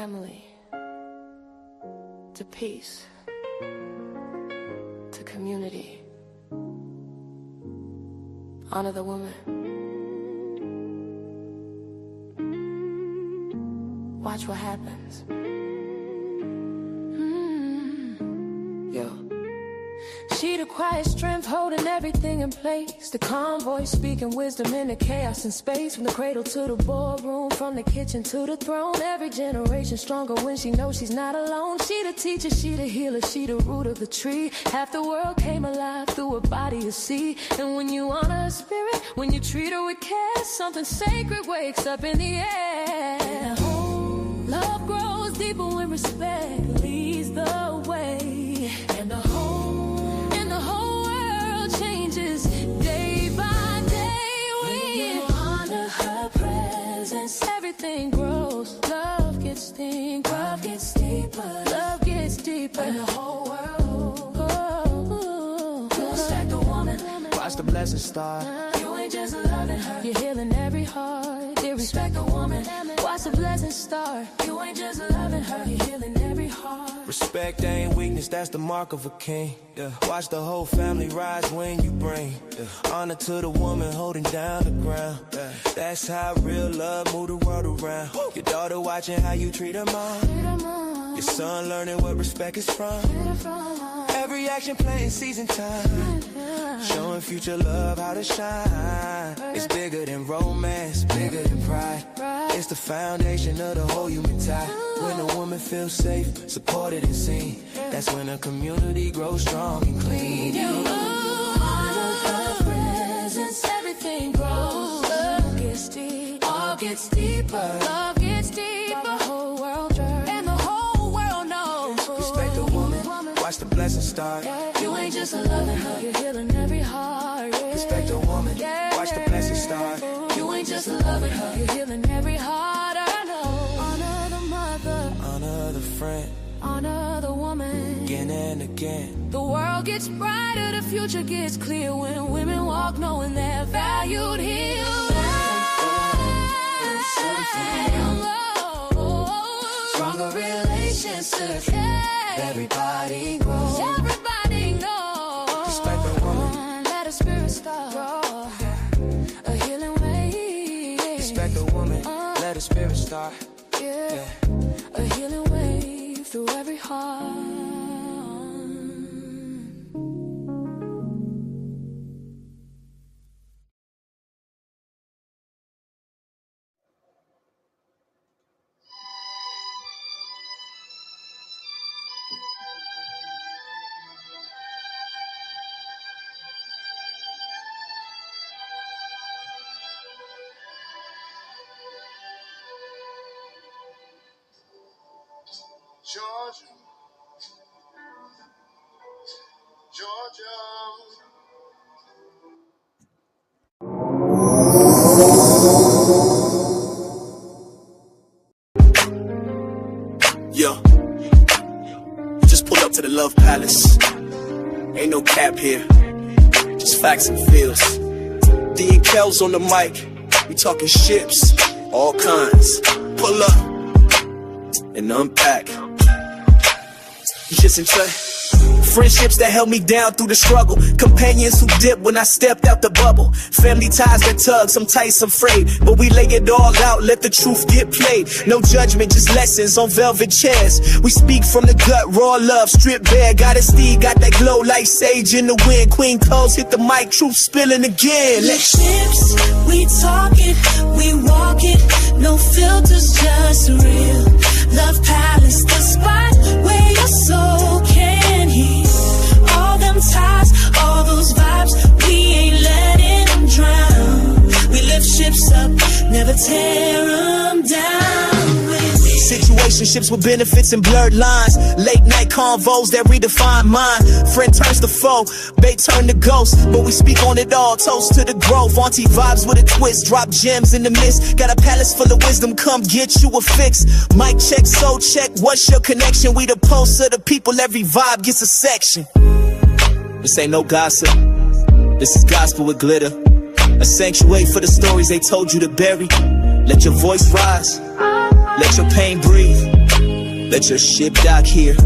family, to peace, to community. Honor the woman. Watch what happens. Yo. She the quiet strength holding everything in place. The calm voice speaking wisdom in the chaos and space. From the cradle to the boardroom, from the kitchen to the throne. Every generation stronger when she knows she's not alone. She the teacher, she the healer, she the root of the tree. Half the world came alive through her body of sea. And when you honor her spirit, when you treat her with care, something sacred wakes up in the air. Love grows deeper when respect leads the way. And the whole world changes day by day. When you honor her presence, everything grows. Love gets deeper, love gets deeper, love gets deeper. And the whole world, respect the woman. Watch the blessings start. You ain't just loving her, you're healing every heart. Dear, respect the woman. Watch the blessings start. You ain't just loving her, you're healing every heart. Respect ain't weakness, that's the mark of a king. Yeah. Watch the whole family rise when you bring honor to the woman holding down the ground. That's how real love move the world around. Your daughter watching how you treat her mom. Your son learning what respect is from. Every action playing season time. Showing future love how to shine. It's bigger than romance, bigger than pride. It's the foundation of the whole human tie. When a woman feels safe, supported and seen, that's when a community grows strong and clean. You honor her presence, everything grows. Love gets deep, all gets deeper. Love gets deeper. The whole world turns, and the whole world knows. Respect the woman, watch the blessings start. You ain't just loving her, you're healing every heart. Respect the woman, watch the blessings start. You ain't just loving her, you're healing every heart. I know. Honor the mother, honor the friend, honor the woman. Again and again. The world gets brighter, the future gets clear when women walk knowing they're valued here. Stronger relationships. Everybody grows. Everybody knows. Respect the woman. Let a spirit start. A healing wave. Respect the woman. Let a spirit start. Yeah. A healing wave through every heart. Georgia, Georgia. Yo, just pulled up to the Love Palace. Ain't no cap here, just facts and feels. D and Kellz on the mic, we talking ships, all kinds. Pull up and unpack. You just enjoy friendships that held me down through the struggle. Companions who dipped when I stepped out the bubble. Family ties that tug, some tight, some frayed. But we lay it all out, let the truth get played. No judgment, just lessons on velvet chairs. We speak from the gut, raw love, stripped bare. GoddessDee got that glow like sage in the wind. Queen Kellz hit the mic, truth spilling again. Ships, we talk it, we walk it. No filters, just real. Love Palace, the spot where your soul can heal. All them ties, all those vibes, we ain't letting them drown. We lift ships up, never tear them down. Situationships with benefits and blurred lines. Late night convos that redefine mind. Friend turns to foe, bait turn to ghost. But we speak on it all, toast to the growth. Auntie vibes with a twist, drop gems in the mist. Got a palace full of wisdom, come get you a fix. Mic check, soul check, what's your connection? We the pulse of the people, every vibe gets a section. This ain't no gossip, this is gospel with glitter. A sanctuary for the stories they told you to bury. Let your voice rise, let your pain breathe. Let your ship dock here. I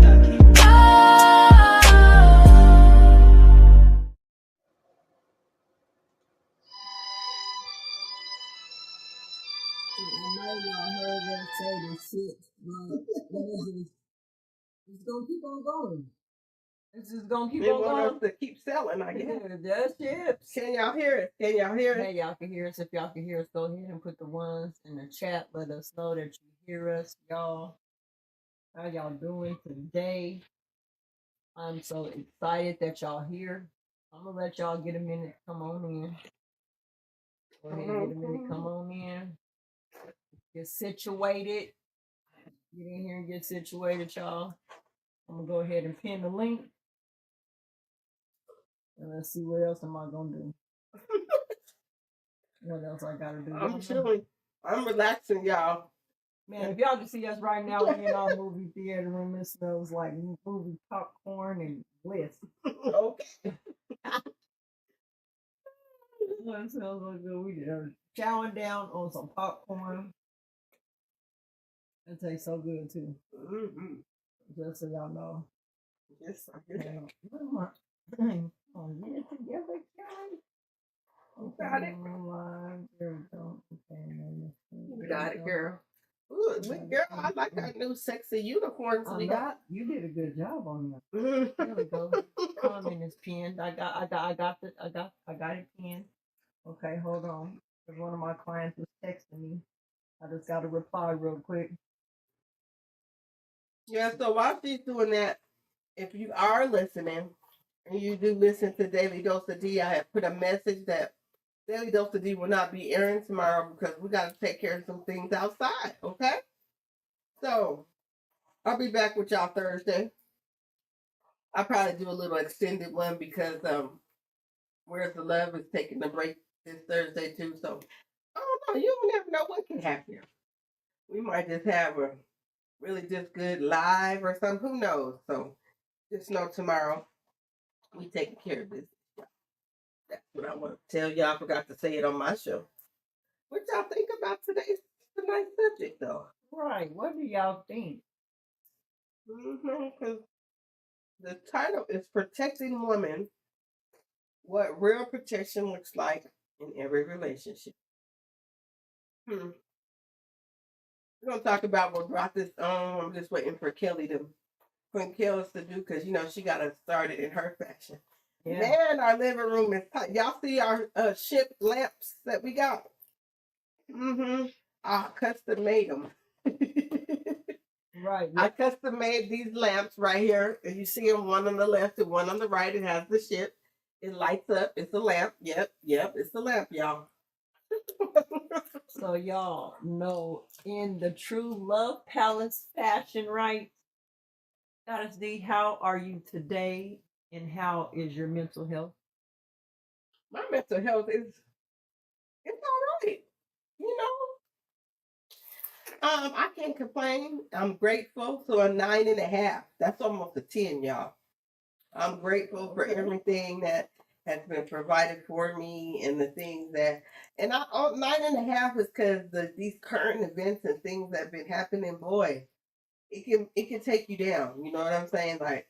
know y'all heard us say this shit, but it's gonna keep on going. It's just gonna keep on going. Us to keep selling, I guess. Yeah, that's it. Can y'all hear it? Can y'all hear it? Hey, y'all can hear us. If y'all can hear us, go ahead and put the ones in the chat. Let us know that you hear us, y'all. How y'all doing today? I'm so excited that y'all here. I'm gonna let y'all get a minute to come on in. Go ahead and get a minute, come on in. Get situated. Get in here and get situated, y'all. I'm gonna go ahead and pin the link. And let's see what else am I gonna do. What else I gotta do? I'm chilling. I'm relaxing, y'all. Man, if y'all can see us right now in our movie theater room, it smells like movie popcorn and bliss. Okay. It smells so good. We are chowing down on some popcorn. It tastes so good too. Mm-hmm. Just so y'all know. Yes, I hear that. What am I doing? Oh, yeah, together, guys. You got it. There we go. Okay, You got it, girl. Ooh, good girl. I like our new sexy uniforms we got. You did a good job on that. Mhm. There we go. Comment is pinned. I got it pinned. Okay, hold on. Because one of my clients was texting me. I just got to reply real quick. Yeah, so while she's doing that, if you are listening and you do listen to Daily Dose of D, I have put a message that Daily Dose of D will not be airing tomorrow because we got to take care of some things outside, okay? So I'll be back with y'all Thursday. I'll probably do a little extended one because Where's the Love is taking a break this Thursday too. So I don't know. You never know what can happen. We might just have a really just good live or something. Who knows? So just know tomorrow we taking care of this. That's what I want to tell y'all. I forgot to say it on my show. What y'all think about tonight's subject though? Right. What do y'all think? Because the title is Protecting Women, What Real Protection Looks Like in Every Relationship. We're going to talk about what brought this on. I'm just waiting for Queen Kellz to do because, she got us started in her fashion. Yeah. Man, our living room is tight. Y'all see our ship lamps that we got? I custom made them. Right. I custom made these lamps right here. And you see them, one on the left and one on the right. It has the ship. It lights up. It's a lamp. Yep. It's a lamp, y'all. So y'all know in the true Love Palace fashion, right? GoddessDee, how are you today? And how is your mental health? My mental health it's all right. I can't complain. I'm grateful. So a 9.5. That's almost a 10, y'all. I'm grateful for everything that has been provided for me and the things that, and 9.5 is because these current events and things that have been happening, boy, it can take you down. You know what I'm saying? Like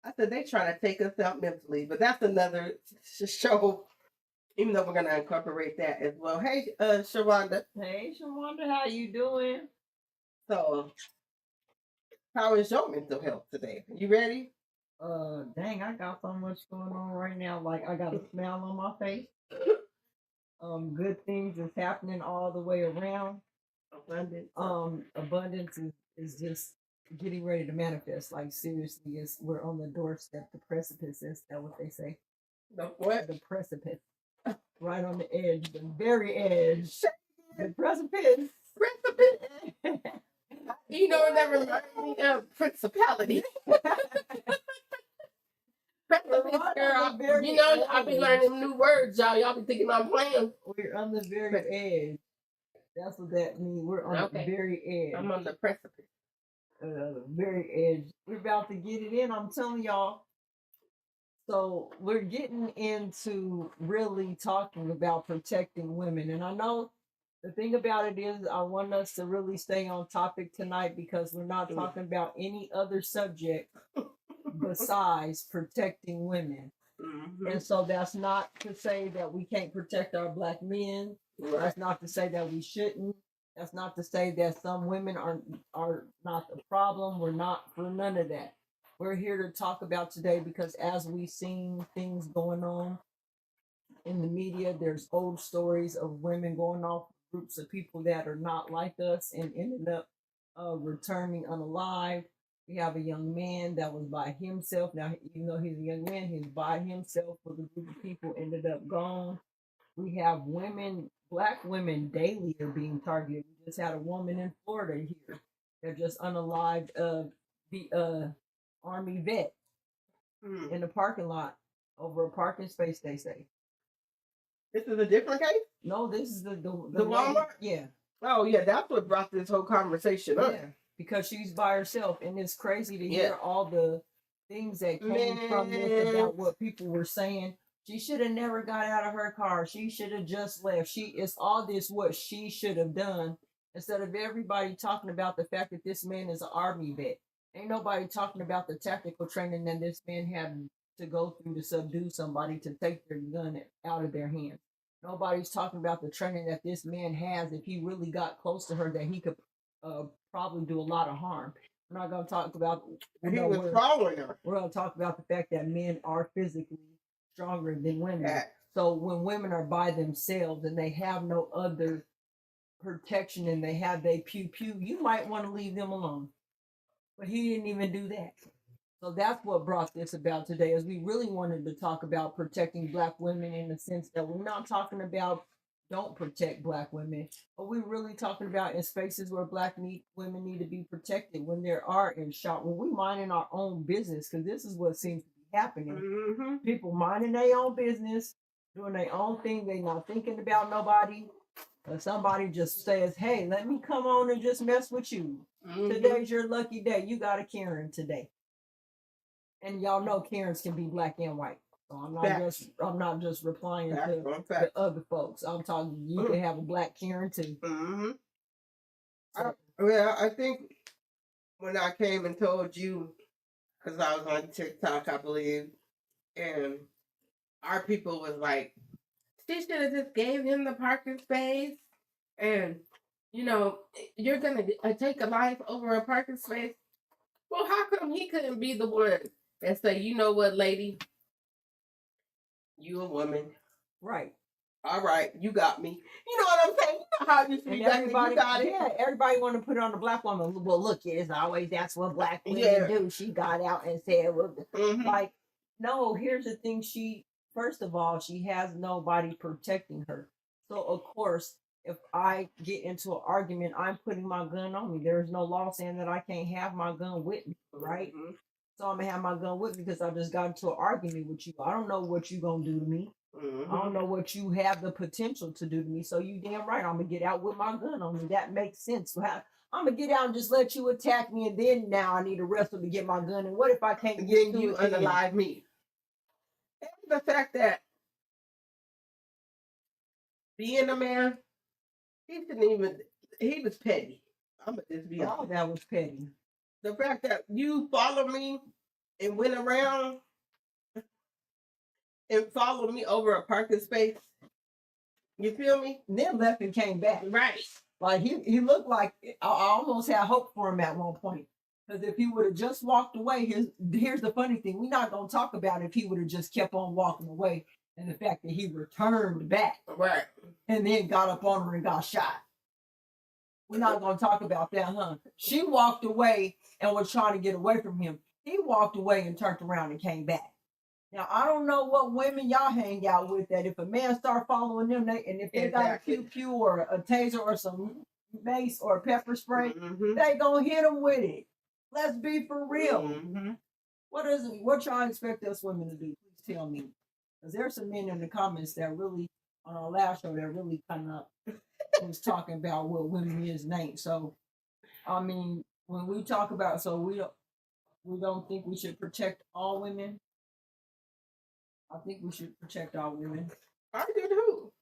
I said, they trying to take us out mentally, but that's another show. Even though we're gonna incorporate that as well. Hey, Sharonda. Hey, Sharonda, how you doing? So, how is your mental health today? You ready? Dang, I got so much going on right now. Like I got a smile on my face. Good things is happening all the way around. Abundance is just getting ready to manifest. Like seriously, we're on the doorstep, the precipice. Is that what they say? The what? The precipice. Right on the edge, the very edge. The precipice. Precipice. It never reminds me of principality. Precipice, girl. I'll be learning new words, y'all. Y'all be thinking I'm playing. We're on the very edge. That's what that means. We're on the very edge. I'm on the precipice. Very edge. We're about to get it in. I'm telling y'all. So we're getting into really talking about protecting women. And I know The thing about it is, I want us to really stay on topic tonight because we're not talking about any other subject besides protecting women. And so that's not to say that we can't protect our black men. Right. That's not to say that we shouldn't. That's not to say that some women are not the problem. We're not for none of that. We're here to talk about today because as we've seen things going on in the media, there's old stories of women going off groups of people that are not like us and ended up returning unalive. We have a young man that was by himself. Now, even though he's a young man, he's by himself with a group of people, ended up gone. We have women, black women daily are being targeted. We just had a woman in Florida here that just unalived the Army vet in the parking lot over a parking space, they say. This is a different case? No, this is the Walmart? Yeah. Oh, yeah, that's what brought this whole conversation up. Yeah, because she's by herself, and it's crazy to hear all the things that came from this about what people were saying. She should have never got out of her car. She should have just left. It's all this what she should have done instead of everybody talking about the fact that this man is an Army vet. Ain't nobody talking about the tactical training that this man had to go through to subdue somebody to take their gun out of their hands. Nobody's talking about the training that this man has if he really got close to her that he could probably do a lot of harm. We're not going to talk about... He was following her. We're going to talk about the fact that men are physically stronger than women. So when women are by themselves and they have no other protection and they have their pew-pew, you might want to leave them alone. But he didn't even do that. So that's what brought this about today, is we really wanted to talk about protecting black women in the sense that we're not talking about don't protect black women, but we're really talking about in spaces where black women need to be protected when there are in shop, when we minding our own business, because this is what seems to be happening. People minding their own business, doing their own thing, they not thinking about nobody. Or somebody just says, hey, let me come on and just mess with you. Today's your lucky day. You got a Karen today. And y'all know Karens can be black and white. So I'm not just replying to the other folks. I'm talking you can have a black Karen too. I think when I came and told you, because I was on TikTok, I believe, and our people was like, she should have just gave him the parking space, and you're gonna take a life over a parking space. Well, how come he couldn't be the one and say, you know what, lady, you a woman, right? All right, you got me. You know what I'm saying? You know how you speak. Everybody, got it. Yeah, everybody want to put it on the black woman. Well, look, it's always that's what black women do. She got out and said, well, like, no. Here's the thing. First of all, she has nobody protecting her. So of course, if I get into an argument, I'm putting my gun on me. There's no law saying that I can't have my gun with me, right? So I'm gonna have my gun with me because I just got into an argument with you. I don't know what you gonna do to me. I don't know what you have the potential to do to me. So you damn right, I'm gonna get out with my gun on me. That makes sense. I'm gonna get out and just let you attack me, and then now I need to wrestle to get my gun. And what if I can't get you unalive me? And the fact that being a man, he was petty. I'm gonna just be honest. Oh, that was petty. The fact that you followed me and went around and followed me over a parking space, you feel me? And then left and came back. Right. Like he looked like I almost had hope for him at one point. Because if he would have just walked away, here's the funny thing. We're not going to talk about if he would have just kept on walking away and the fact that he returned back. Right. And then got up on her and got shot. We're not going to talk about that, huh? She walked away and was trying to get away from him. He walked away and turned around and came back. Now, I don't know what women y'all hang out with that if a man start following them, and if they got a pew-pew or a taser or some mace or a pepper spray, they gonna hit them with it. Let's be for real. What y'all expect us women to do? Please tell me. Because there's some men in the comments that really, on our last show, that really kind of was talking about what women is and ain't. So, I mean, when we talk about, so we don't think we should protect all women. I think we should protect all women. I do too.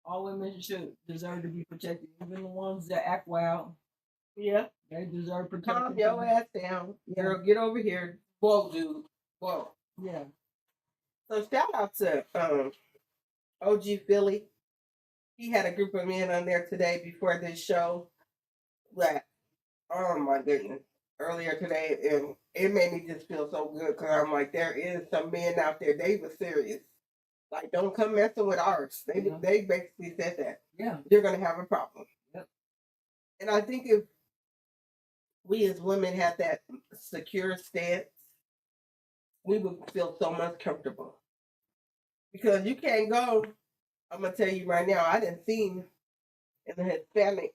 All women should deserve to be protected, even the ones that act wild. Yeah. They deserve protection. Calm your ass down. Yeah. Girl, get over here. Whoa, dude. Whoa. Yeah. So shout out to OG Philly. He had a group of men on there today before this show. That, oh my goodness, earlier today, and it made me just feel so good because I'm like, there is some men out there. They were serious. Like, don't come messing with ours. They basically said that. Yeah. You're gonna have a problem. Yep. And I think if we as women had that secure stance, we would feel so much comfortable. Because you can't go, I'm going to tell you right now, I didn't see in the Hispanic,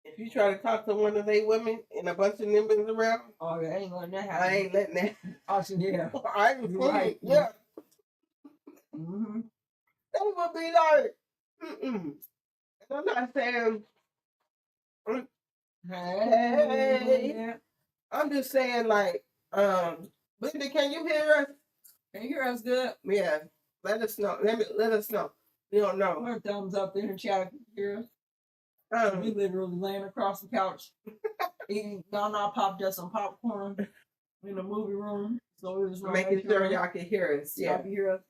if you try to talk to one of they women and a bunch of niggas around, oh, I ain't letting that happen. I ain't letting that. Awesome, yeah. I ain't seen it. Yeah. Mm-hmm. They would be like, mm-mm. And I'm not saying, hey. Yeah. I'm just saying, like, Linda, can you hear us? Can you hear us good? Yeah. Let us know. Let us know. We don't know. Put a thumbs up in the chat if you hear us. We literally laying across the couch, eating Nana Pop Dust and popcorn in the movie room. So it was making sure y'all can hear us. Yeah. Y'all can hear us.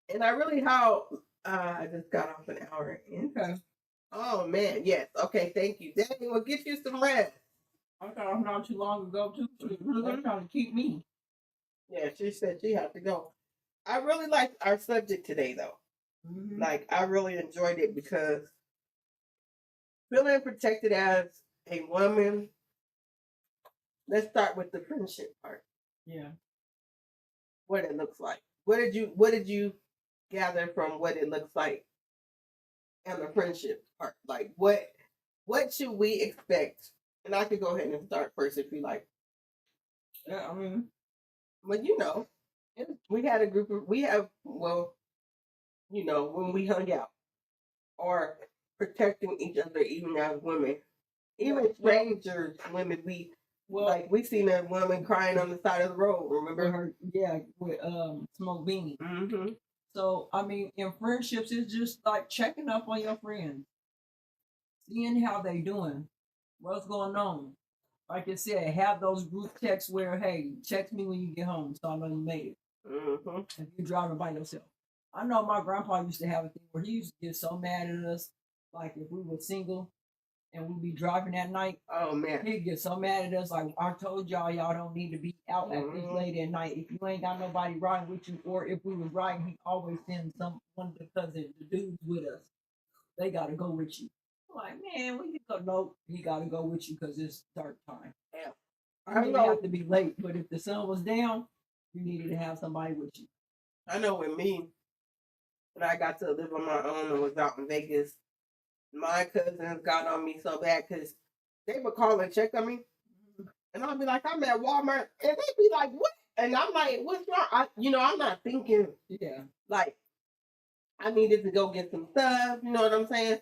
And I really I just got off an hour in. Okay. Oh man, yes. Okay, thank you. Danny will get you some rest. I got off not too long ago too. They're trying to keep me. Yeah, she said she had to go. I really liked our subject today though. Mm-hmm. Like I really enjoyed it because feeling protected as a woman. Let's start with the friendship part. Yeah. What it looks like. What did you gather from what it looks like and the friendship part? Like what should we expect? And I could go ahead and start first if you like. Yeah, I mean, well, we had a group of when we hung out or protecting each other even as women. Even strangers, women we seen a woman crying on the side of the road, remember? With Smoke Beanie. Mm-hmm. So I mean, in friendships, it's just like checking up on your friends, seeing how they doing, what's going on. Like I said, have those group texts where, hey, text me when you get home, so I know you made it. Mm-hmm. If you're driving by yourself. I know my grandpa used to have a thing where he used to get so mad at us, like if we were single and we'd be driving at night. Oh man, he'd get so mad at us, like, I told y'all don't need to be out at this late at night. If you ain't got nobody riding with you, or if we was riding, he always send one of the cousins, the dudes with us. They gotta go with you. I'm like, man, we can go. No, he gotta go with you because it's dark time. Yeah. I didn't have to be late, but if the sun was down, you needed to have somebody with you. I know with me, when I got to live on my own and was out in Vegas, my cousins got on me so bad because they would call and check on me. And I'd be like, I'm at Walmart. And they'd be like, what? And I'm like, what's wrong? I'm not thinking, like, I needed to go get some stuff. You know what I'm saying?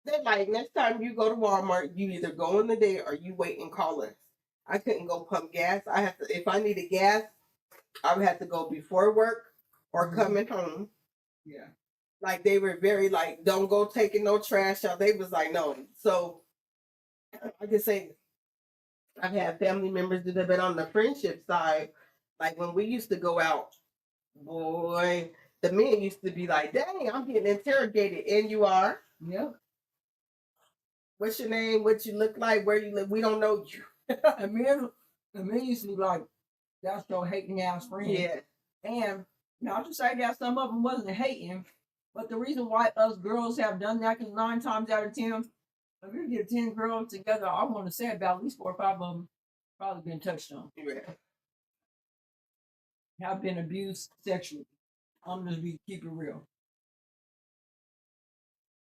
They're like, next time you go to Walmart, you either go in the day or you wait and call us. I couldn't go pump gas. If I needed gas, I would have to go before work or coming home. Yeah. Like, they were very, like, don't go taking no trash out. They was like, no. So, I can say, I've had family members that have been on the friendship side. Like, when we used to go out, boy, the men used to be like, dang, I'm getting interrogated. And you are. Yeah. What's your name? What you look like? Where you live? We don't know you. The men used to be like, that's your hating ass friend. Yeah. And, I'll just say that some of them wasn't hating. But the reason why us girls have done that, because 9 times out of 10, if you get 10 girls together, I want to say about at least 4 or 5 of them probably been touched on. Yeah. Have been abused sexually. I'm just keep it real.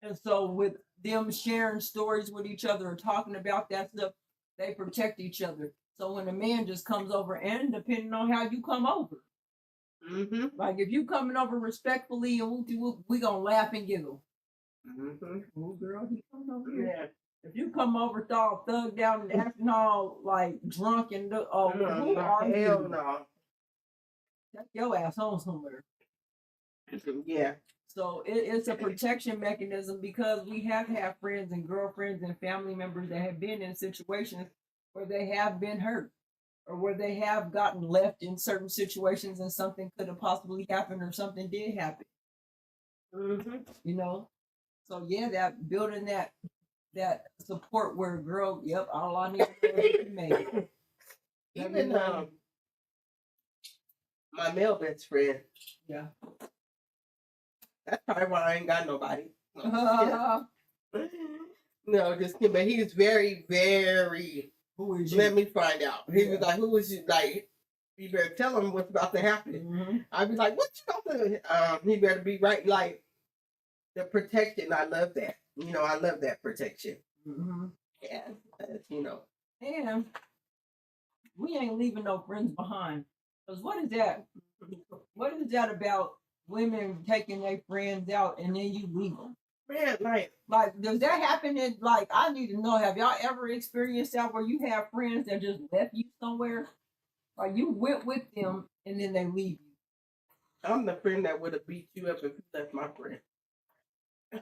And so with them sharing stories with each other or talking about that stuff, they protect each other. So when a man just comes over, and depending on how you come over, like if you coming over respectfully and we gonna laugh and giggle. Oh girl, he coming over here. Yeah. If you come over all thugged out and acting all like drunk and who are you? Hell no. Take your ass home somewhere. Yeah. So it's a protection mechanism because we have had friends and girlfriends and family members that have been in situations where they have been hurt or where they have gotten left in certain situations and something could have possibly happened or something did happen. You know, so yeah, that building that support where girl, yep, all I need to know is you made it. Even my male best friend. Yeah. That's probably why I ain't got nobody. No, just kidding. But he's very, very. Who is you? Let me find out. He was like, "Who is you?" Like, you better tell him what's about to happen. I'd be like, "What you about to?" He better be right. Like the protection. I love that. You know, I love that protection. Yeah, you know. And we ain't leaving no friends behind. Because what is that? What is that about women taking their friends out and then you leave them? Man, like does that happen in, like, I need to know, have y'all ever experienced that where you have friends that just left you somewhere? Like you went with them and then they leave you? I'm the friend that would have beat you up if you left my friend.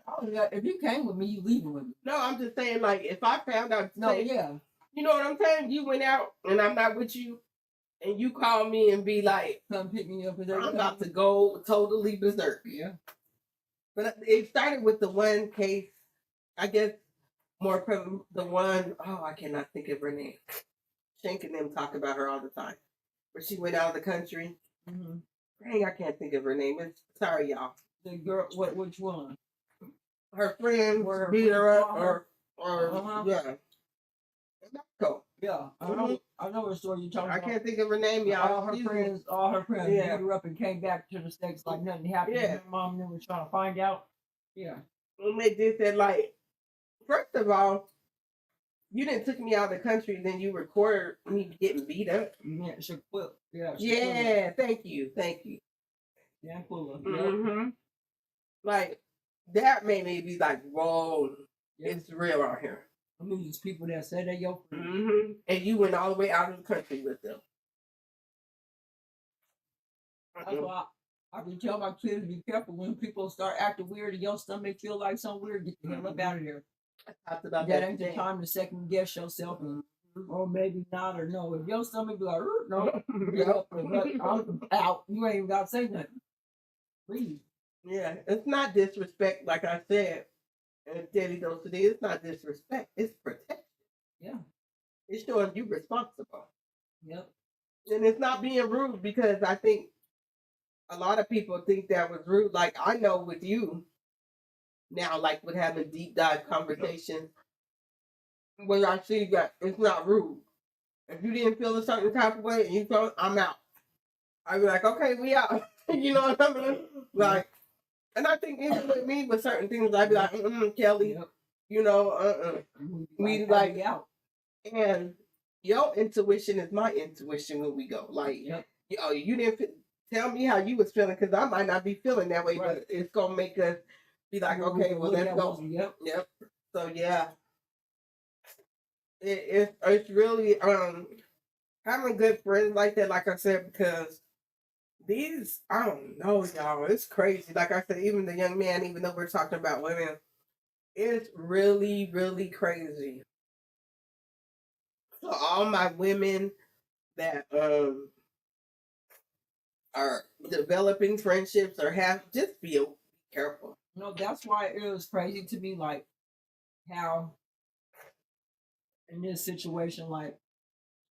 Oh, yeah, if you came with me, you leaving with me. No, I'm just saying, like, if I found out, no, yeah. You know what I'm saying? You went out and I'm not with you, and you call me and be like, come pick me up. I'm about to go totally berserk. Yeah. But it started with the one case, I guess, more prevalent, the one, I cannot think of her name. Shank and them talk about her all the time. Where she went out of the country. Dang, I can't think of her name. Sorry, y'all. The girl, which one? Her friend beat her up, yeah. Mexico. Yeah, I know what story you're talking about. I can't think of her name, y'all. All her friends beat her up and came back to the States like nothing happened. Her mom and them was trying to find out. Yeah. And they just said, like, first of all, you didn't took me out of the country, then you recorded me getting beat up. Yeah, Shaquille. Yeah, thank you. Yeah, cool. Like, that made me be like, whoa, it's real out here. I mean, these people that say they're your friends. And you went all the way out of the country with them. That's why I can tell my kids to be careful when people start acting weird and your stomach feel like something weird. Get the hell up out of there. That ain't the time to second guess yourself, or maybe not, or no. If your stomach be like, no, get up, I'm out. You ain't even got to say nothing. Please. Yeah, it's not disrespect, like I said. And Daddy goes today, it's not disrespect, it's protection. Yeah. It's showing you responsible. Yep. And it's not being rude, because I think a lot of people think that was rude. Like, I know with you now, like with having deep dive conversations, where I see that it's not rude. If you didn't feel a certain type of way and you felt, I'm out. I'd be like, okay, we out. You know what I mean? Like, and I think even with me, with certain things, I'd be like, Kelly, you know, we like out. And your intuition is my intuition when we go. Like, you didn't tell me how you was feeling, because I might not be feeling that way, but it's gonna make us be like, okay, well, let's go. Yep. So yeah, it's really having good friends like that. Like I said, because these, I don't know, y'all, it's crazy. Like I said, even the young man, even though we're talking about women, it's really, really crazy. So all my women that are developing friendships or just be careful. No, that's why it was crazy to me, like how in this situation, like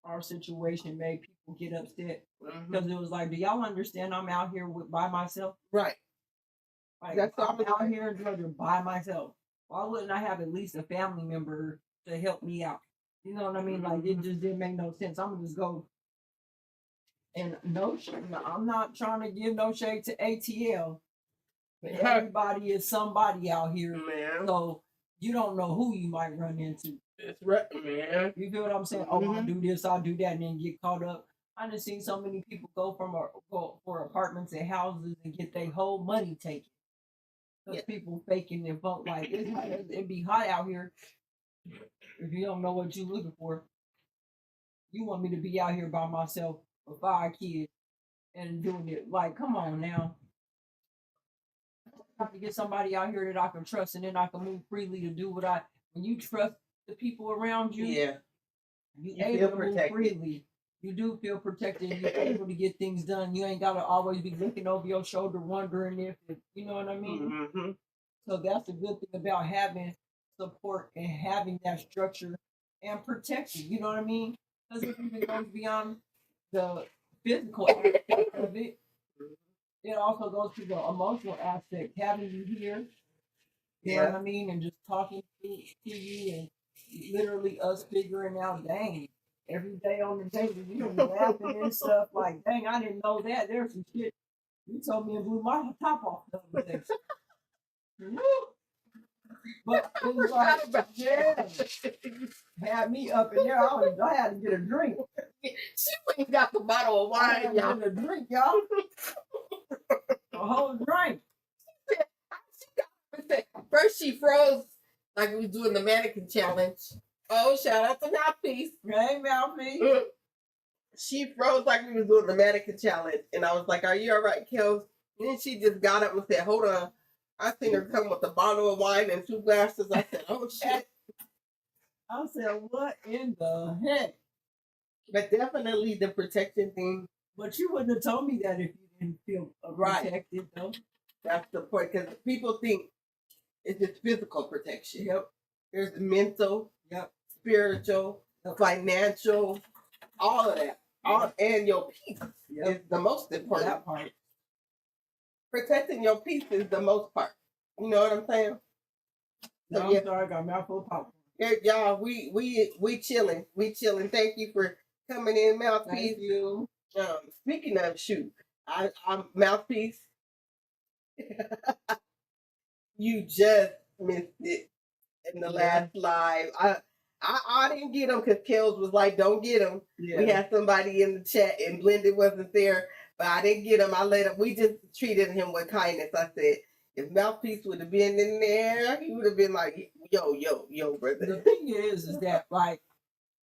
our situation, made people get upset because it was like, do y'all understand? I'm out here by myself, right? Like, I'm out here in Georgia by myself. Why wouldn't I have at least a family member to help me out? You know what I mean? Like, it just didn't make no sense. I'm gonna just go. And no, I'm not trying to give no shade to ATL, but everybody is somebody out here, man. So you don't know who you might run into. That's right, man. You feel what I'm saying? Oh, I'll do this, I'll do that, and then get caught up. I just seen so many people go for apartments and houses and get their whole money taken. Because people faking their vote. Like, it'd be hot out here if you don't know what you're looking for. You want me to be out here by myself with 5 kids and doing it? Like, come on now. have to get somebody out here that I can trust, and then I can move freely to do what I. When you trust the people around you, Yeah. you You able feel to protected. move freely. You do feel protected. You're able to get things done. You ain't gotta always be looking over your shoulder, wondering if you know what I mean. Mm-hmm. So that's the good thing about having support and having that structure and protection. You know what I mean? Because it even goes beyond the physical aspect of it. It also goes to the emotional aspect. Having you here, you know what I mean, and just talking to you, and literally us figuring out, dang, every day on the daily, you know, laughing and stuff like, dang, I didn't know that. There's some shit you told me and blew my top off the other day. But it was like, yeah, had me up in there. I had to get a drink. She ain't got the bottle of I had wine, to y'all. get a drink, y'all. A whole drink. First she froze like we was doing the mannequin challenge. Oh, shout out to Mouthpiece. Hey, Mouthpiece. She froze like we was doing the mannequin challenge. And I was like, are you all right, Kellz? And then she just got up and said, hold on. I seen her come with a bottle of wine and 2 glasses. I said, oh, shit. I said, what in the heck? But definitely the protection thing. But you wouldn't have told me that if you didn't feel protected, though. That's the point. Because people think it's just physical protection. Yep. There's the mental, Yep. spiritual, financial, all of that. And your peace is the most important. That part. Protecting your peace is the most part. You know what I'm saying? No, So, I'm sorry, I got a mouthful of popcorn. yeah, y'all, we chilling. We chilling. Thank you for coming in, Mouthpiece. Thank you. Speaking of shoot, I'm Mouthpiece. You just missed it in the last live. I didn't get him because Kellz was like, don't get him. Yeah. We had somebody in the chat and Blended wasn't there, but I didn't get him. I let him. We just treated him with kindness. I said, if Mouthpiece would have been in there, he would have been like, yo, brother. The thing is that, like,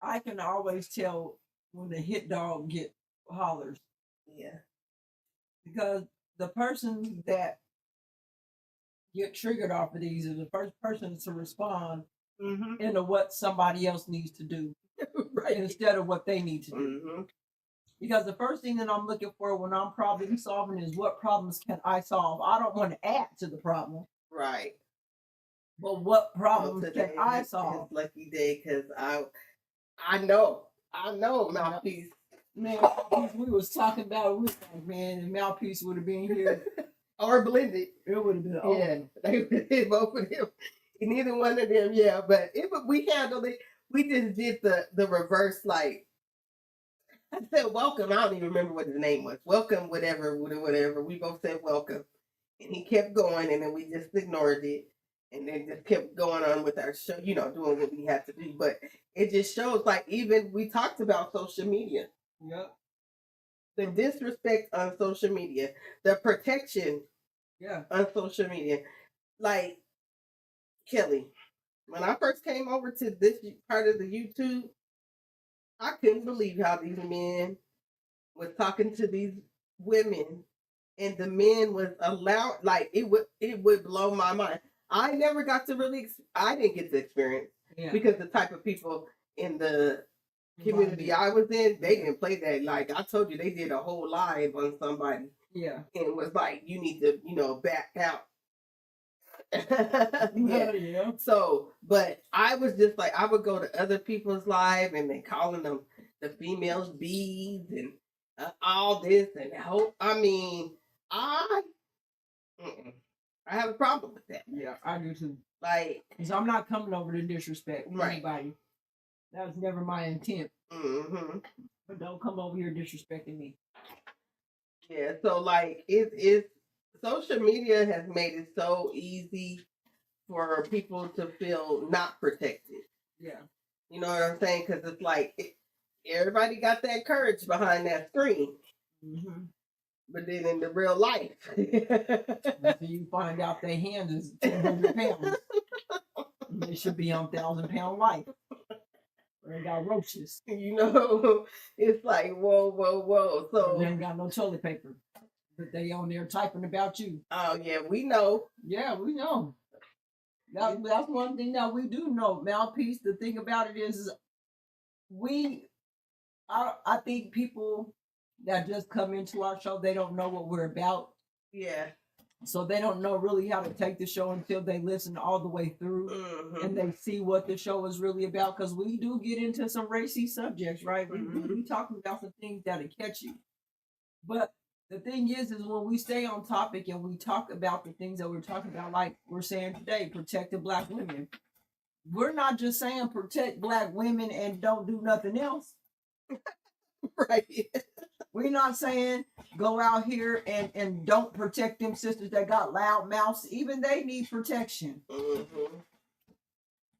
I can always tell when the hit dog hollers. Yeah. Because the person that get triggered off of these is the first person to respond into what somebody else needs to do, right? Instead of what they need to do. Because the first thing that I'm looking for when I'm problem solving is what problems can I solve. I don't want to add to the problem, right? But what problems can I solve? His lucky day, because I know Mouthpiece. Man, we was talking about it. We was like, man, if Mouthpiece would have been here. Or Blended. It would have been yeah. They both of them. Neither one of them, yeah. But we handled it. We just did the reverse, like I said, welcome. I don't even remember what his name was. Welcome, whatever. We both said welcome. And he kept going, and then we just ignored it. And then just kept going on with our show, you know, doing what we had to do. But it just shows, like, even we talked about social media. Yep. The disrespect on social media, the protection on social media. Like, Kelly, when I first came over to this part of the YouTube, I couldn't believe how these men was talking to these women, and the men was allowed, like, it would blow my mind. I never got to I didn't get to experience because the type of people in the community I was in, they didn't play that. Like I told you, they did a whole live on somebody. Yeah. And it was like, you need to, back out. Yeah. So, but I was just like, I would go to other people's live and they calling them the females bees and all this and hope. I mean, I have a problem with that. Yeah, I do too. Like, because I'm not coming over to disrespect anybody. That was never my intent. But don't come over here disrespecting me. Yeah, so like it's social media has made it so easy for people to feel not protected. Yeah. You know what I'm saying? Because it's like everybody got that courage behind that screen. But then in the real life, so you find out their hand is 200 pounds. They should be on 1,000-pound life. They got roaches. It's like, whoa. So they ain't got no toilet paper. But they on there typing about you. Oh yeah, we know. Yeah, we know. That's one thing that we do know. Mouthpiece, the thing about it is I think people that just come into our show, they don't know what we're about. Yeah. So they don't know really how to take the show until they listen all the way through and they see what the show is really about. Because we do get into some racy subjects, right? We talking about some things that'll catch you. But the thing is when we stay on topic and we talk about the things that we're talking about, like we're saying today, protecting Black women. We're not just saying protect Black women and don't do nothing else. Right. We're not saying go out here and don't protect them sisters that got loud mouths. Even they need protection.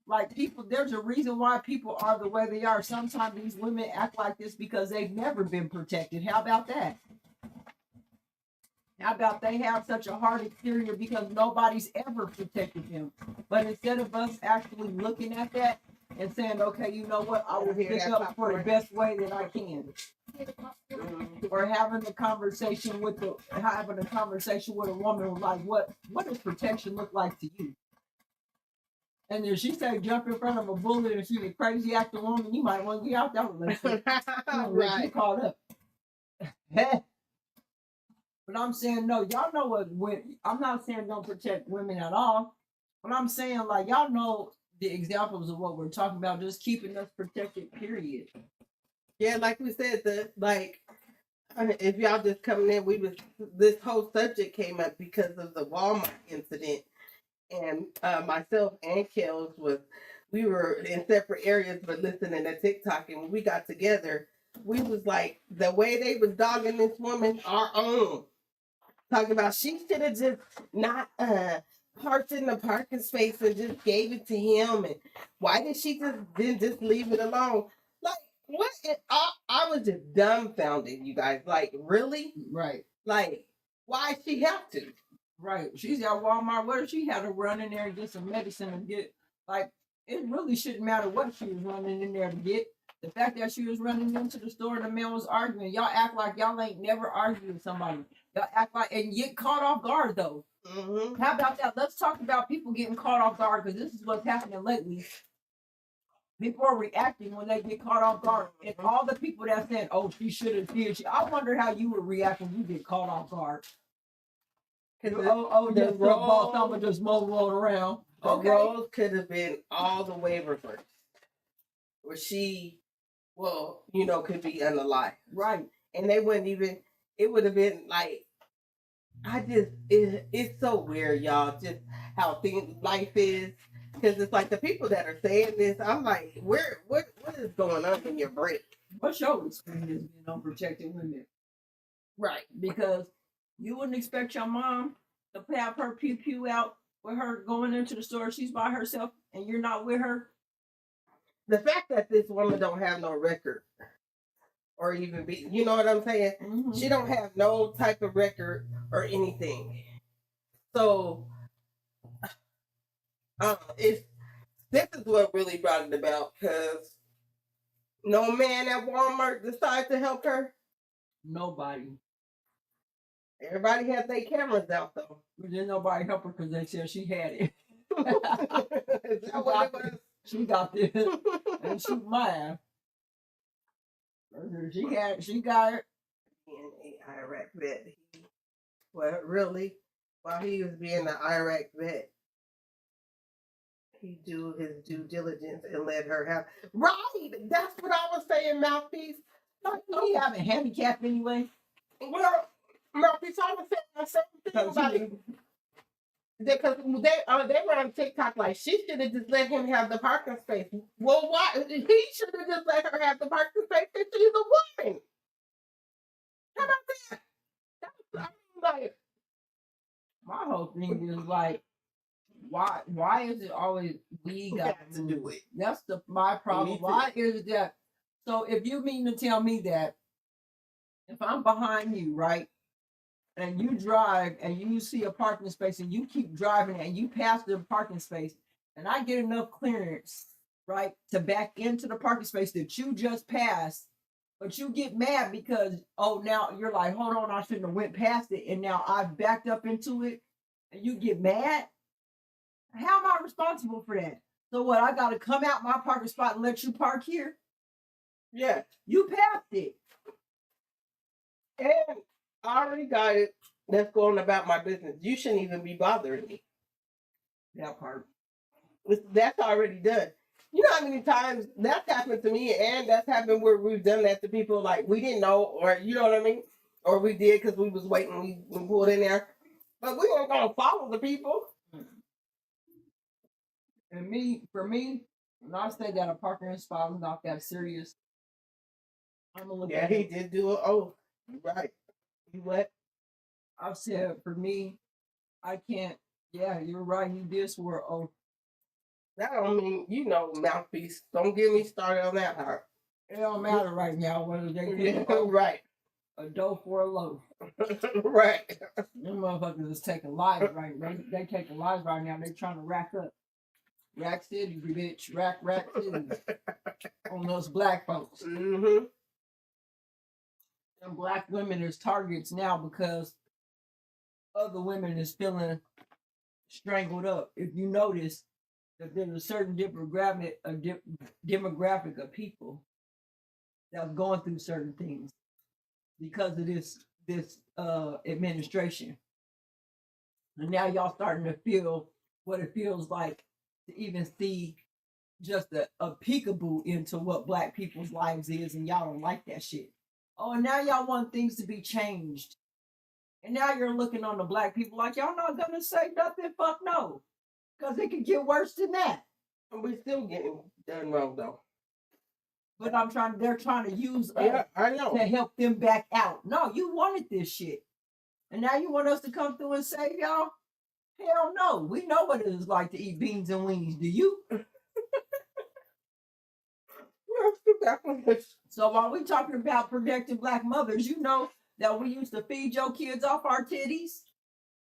Like people, there's a reason why people are the way they are. Sometimes these women act like this because they've never been protected. How about that? How about they have such a hard exterior because nobody's ever protected them? But instead of us actually looking at that and saying, okay, you know what, I will pick up for the best way that I can. Or having a conversation with a woman like, what does protection look like to you? And then she said, jump in front of a bullet and she's a crazy acting woman, you might want to get out that relationship. Right. You caught up. But I'm saying, no, y'all know what, I'm not saying don't protect women at all. But I'm saying, like, y'all know the examples of what we're talking about, just keeping us protected, period. Yeah, like we said, if y'all just coming in, this whole subject came up because of the Walmart incident. And myself and Kellz we were in separate areas, but listening to TikTok. And when we got together, we was like, the way they was dogging this woman, our own. Talking about she should have just not parked in the parking space and just gave it to him. And why did she didn't just leave it alone? Like, what? I was just dumbfounded, you guys. Like, really? Right. Like, why she have to? Right. She's at Walmart. What if she had to run in there and get some medicine and get, like, it really shouldn't matter what she was running in there to get. The fact that she was running into the store and the man was arguing, y'all act like y'all ain't never argued with somebody. Y'all act like, and get caught off guard, though. How about that? Let's talk about people getting caught off guard, because this is what's happening lately. People are reacting when they get caught off guard. And all the people that said, oh, she should have did. I wonder how you would react when you get caught off guard. Just football someone just rolling around. The roles could have been all the way reversed. Where she, could be unalive. Right. And they wouldn't even, it would have been like, it's so weird, y'all, just how life is. Because it's like the people that are saying this, I'm like, what is going on in your brain? What's your experience being on protected women? Right. Because you wouldn't expect your mom to have her pew out with her going into the store. She's by herself and you're not with her. The fact that this woman don't have no record or even be, you know what I'm saying? Mm-hmm. She don't have no type of record or anything. So this is what really brought it about, because no man at Walmart decided to help her. Nobody. Everybody had their cameras out though. But then nobody helped her because they said she had it. Is that what it was? She got this and she mine. She got it. Being an Iraq vet. Well, really, while he was being an Iraq vet, he do his due diligence and let her have. Right, that's what I was saying, Mouthpiece. Like, he have a handicap anyway. Well, Mouthpiece, I was saying the same thing about it. Because they were on TikTok like she should have just let him have the parking space. Well, why? He should have just let her have the parking space because she's a woman. How about that? Like, my whole thing is like, why is it always we got to do it? That's my problem. Why is it that? So if you mean to tell me that if I'm behind you, right, and you drive and you see a parking space and you keep driving and you pass the parking space and I get enough clearance, right, to back into the parking space that you just passed, But you get mad because, oh, now you're like, hold on, I shouldn't have went past it, and now I've backed up into it, and you get mad. How am I responsible for that? So what? I got to come out my parking spot and let you park here? Yeah. You passed it. And I already got it. That's going about my business. You shouldn't even be bothering me. That part. That's already done. You know how many times that's happened to me, and that's happened where we've done that to people like we didn't know, or you know what I mean, or we did because we was waiting, we pulled in there, but we weren't gonna follow the people. And for me, when I say that a parking spot was not that serious, I'm gonna look Yeah, at he it. did do it. Oh, right. You what? I've said for me, I can't. Yeah, you're right. He did swear. Oh, That don't mean mouthpiece. Don't get me started on that part. it don't matter right now whether they Yeah, take right. a dough for a loaf. Right. Them motherfuckers is taking lives right. They taking lives right now. They trying to rack up. Rack City, bitch. Rack City. On those black folks. Mm-hmm. And black women is targets now because other women is feeling strangled up. If you notice that there's a certain demographic of people that's going through certain things because of this administration. And now y'all starting to feel what it feels like to even see just a peekaboo into what black people's lives is, and y'all don't like that shit. Oh, and now y'all want things to be changed. And now you're looking on the black people like y'all not gonna say nothing, fuck no. Because it could get worse than that. And we still getting done wrong though. But they're trying to use Yeah, us I know. to help them back out. No, you wanted this shit. And now you want us to come through and save y'all? Hell no. We know what it is like to eat beans and weenies. Do you? So while we talking about protecting black mothers, you know that we used to feed your kids off our titties.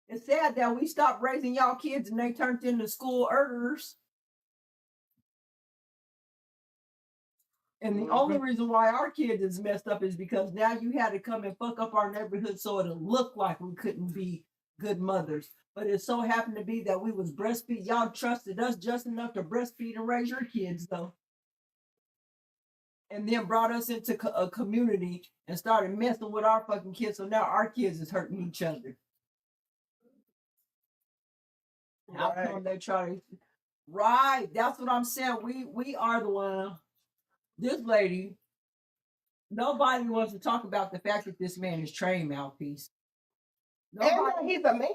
It's sad that we stopped raising y'all kids and they turned into school earners. And the only reason why our kids is messed up is because now you had to come and fuck up our neighborhood so it'll look like we couldn't be good mothers. But it so happened to be that we was breastfeed. Y'all trusted us just enough to breastfeed and raise your kids though. And then brought us into a community and started messing with our fucking kids. So now our kids is hurting each other. How come they try to? Right, that's what I'm saying. We are the one. This lady, nobody wants to talk about the fact that this man is trained mouthpiece. And he's a man.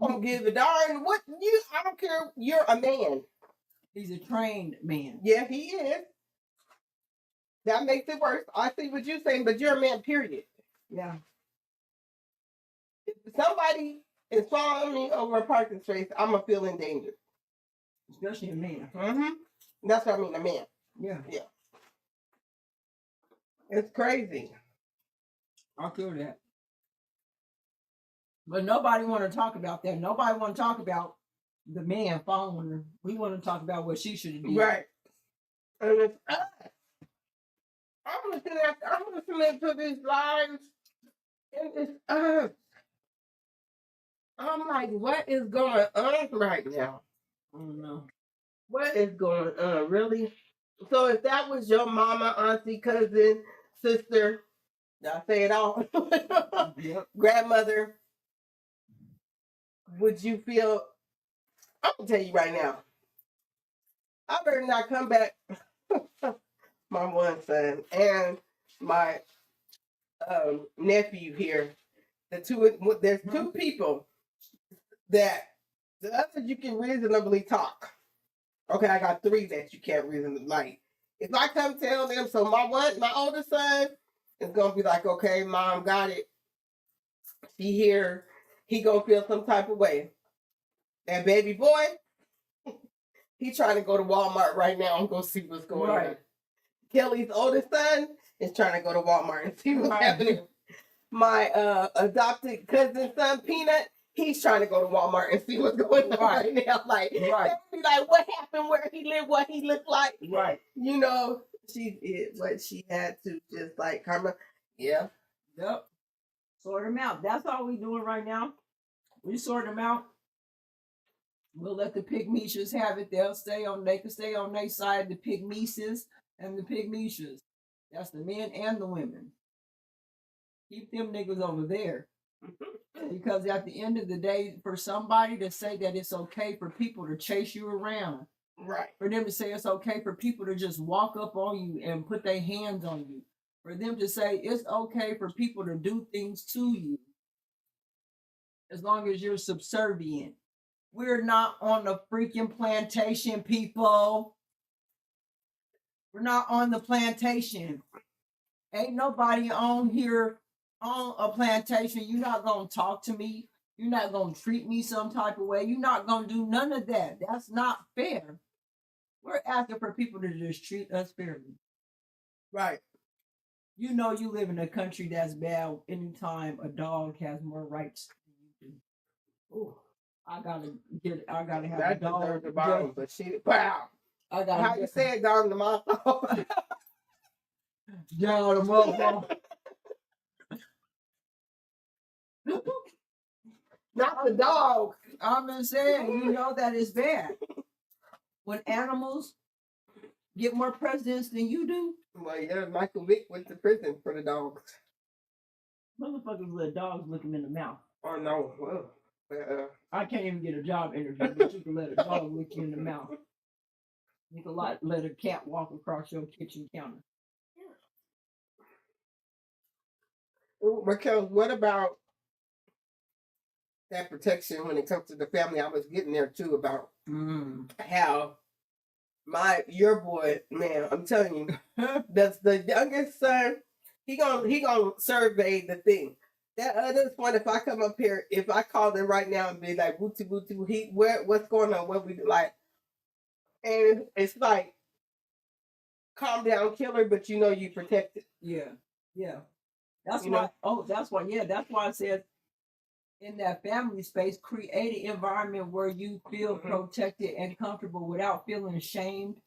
I don't give a darn what you. I don't care. You're a man. He's a trained man. Yeah, he is. That makes it worse. I see what you're saying, but you're a man, period. Yeah. If somebody is following me over a parking space, I'm going to feel in danger. Especially a man. Mm-hmm. That's what I mean, a man. Yeah. Yeah. It's crazy. I'll feel that. But nobody want to talk about that. Nobody want to talk about the man following her. We want to talk about what she should have done. Right. And it's us. I'm listening to these lives, and it's us. I'm like, what is going on right now? I don't know. What is going on, really? So if that was your mama, auntie, cousin, sister, did I say it all? Yep. Grandmother, would you feel, I'm going to tell you right now, I better not come back. My one son and my nephew here. There's two people that the others you can reasonably talk. Okay, I got three that you can't reasonably like. If I come tell them, so my older son is gonna be like, okay, mom got it. She here. He gonna feel some type of way. And baby boy, he trying to go to Walmart right now and go see what's going on. Kelly's oldest son is trying to go to Walmart and see what's happening. My adopted cousin's son, Peanut, he's trying to go to Walmart and see what's going on right now. Like, be like, what happened, where he lived, what he looked like. Right. You know, she did what she had to, just like Karma. Yeah. Yep. Sort them out. That's all we doing right now. We sort them out. We'll let the pygmishas have it. They can stay on their side, the pygmeses and the pygmishas. That's the men and the women. Keep them niggas over there. Because at the end of the day, for somebody to say that it's okay for people to chase you around, right? For them to say it's okay for people to just walk up on you and put their hands on you, for them to say it's okay for people to do things to you, as long as you're subservient. We're not on the freaking plantation, people. We're not on the plantation. Ain't nobody on here on a plantation. You're not going to talk to me. You're not going to treat me some type of way. You're not going to do none of that. That's not fair. We're asking for people to just treat us fairly. Right. You know you live in a country that's bad anytime a dog has more rights than you do. Ooh. I gotta have that a dog. Deserves the bottom, but she wow. I gotta how you say it down the mouth? Down the mouth. Not the dog. I'm just saying, you know that is bad. When animals get more presidents than you do. Well, yeah, Michael Vick went to prison for the dogs. Motherfuckers let dogs look him in the mouth. Oh no. Well, I can't even get a job interview, but you can let a dog lick you in the mouth. You can let a cat walk across your kitchen counter. Raquel, what about that protection when it comes to the family? I was getting there too about how your boy, man, I'm telling you, that's the youngest son. He gonna survey the thing. That other one, if I come up here, if I call them right now and be like, "Booty, booty, what's going on? What we do?" Like, and it's like, calm down, killer, but you know you protected. Yeah. That's why. That's why I said in that family space, create an environment where you feel protected and comfortable without feeling ashamed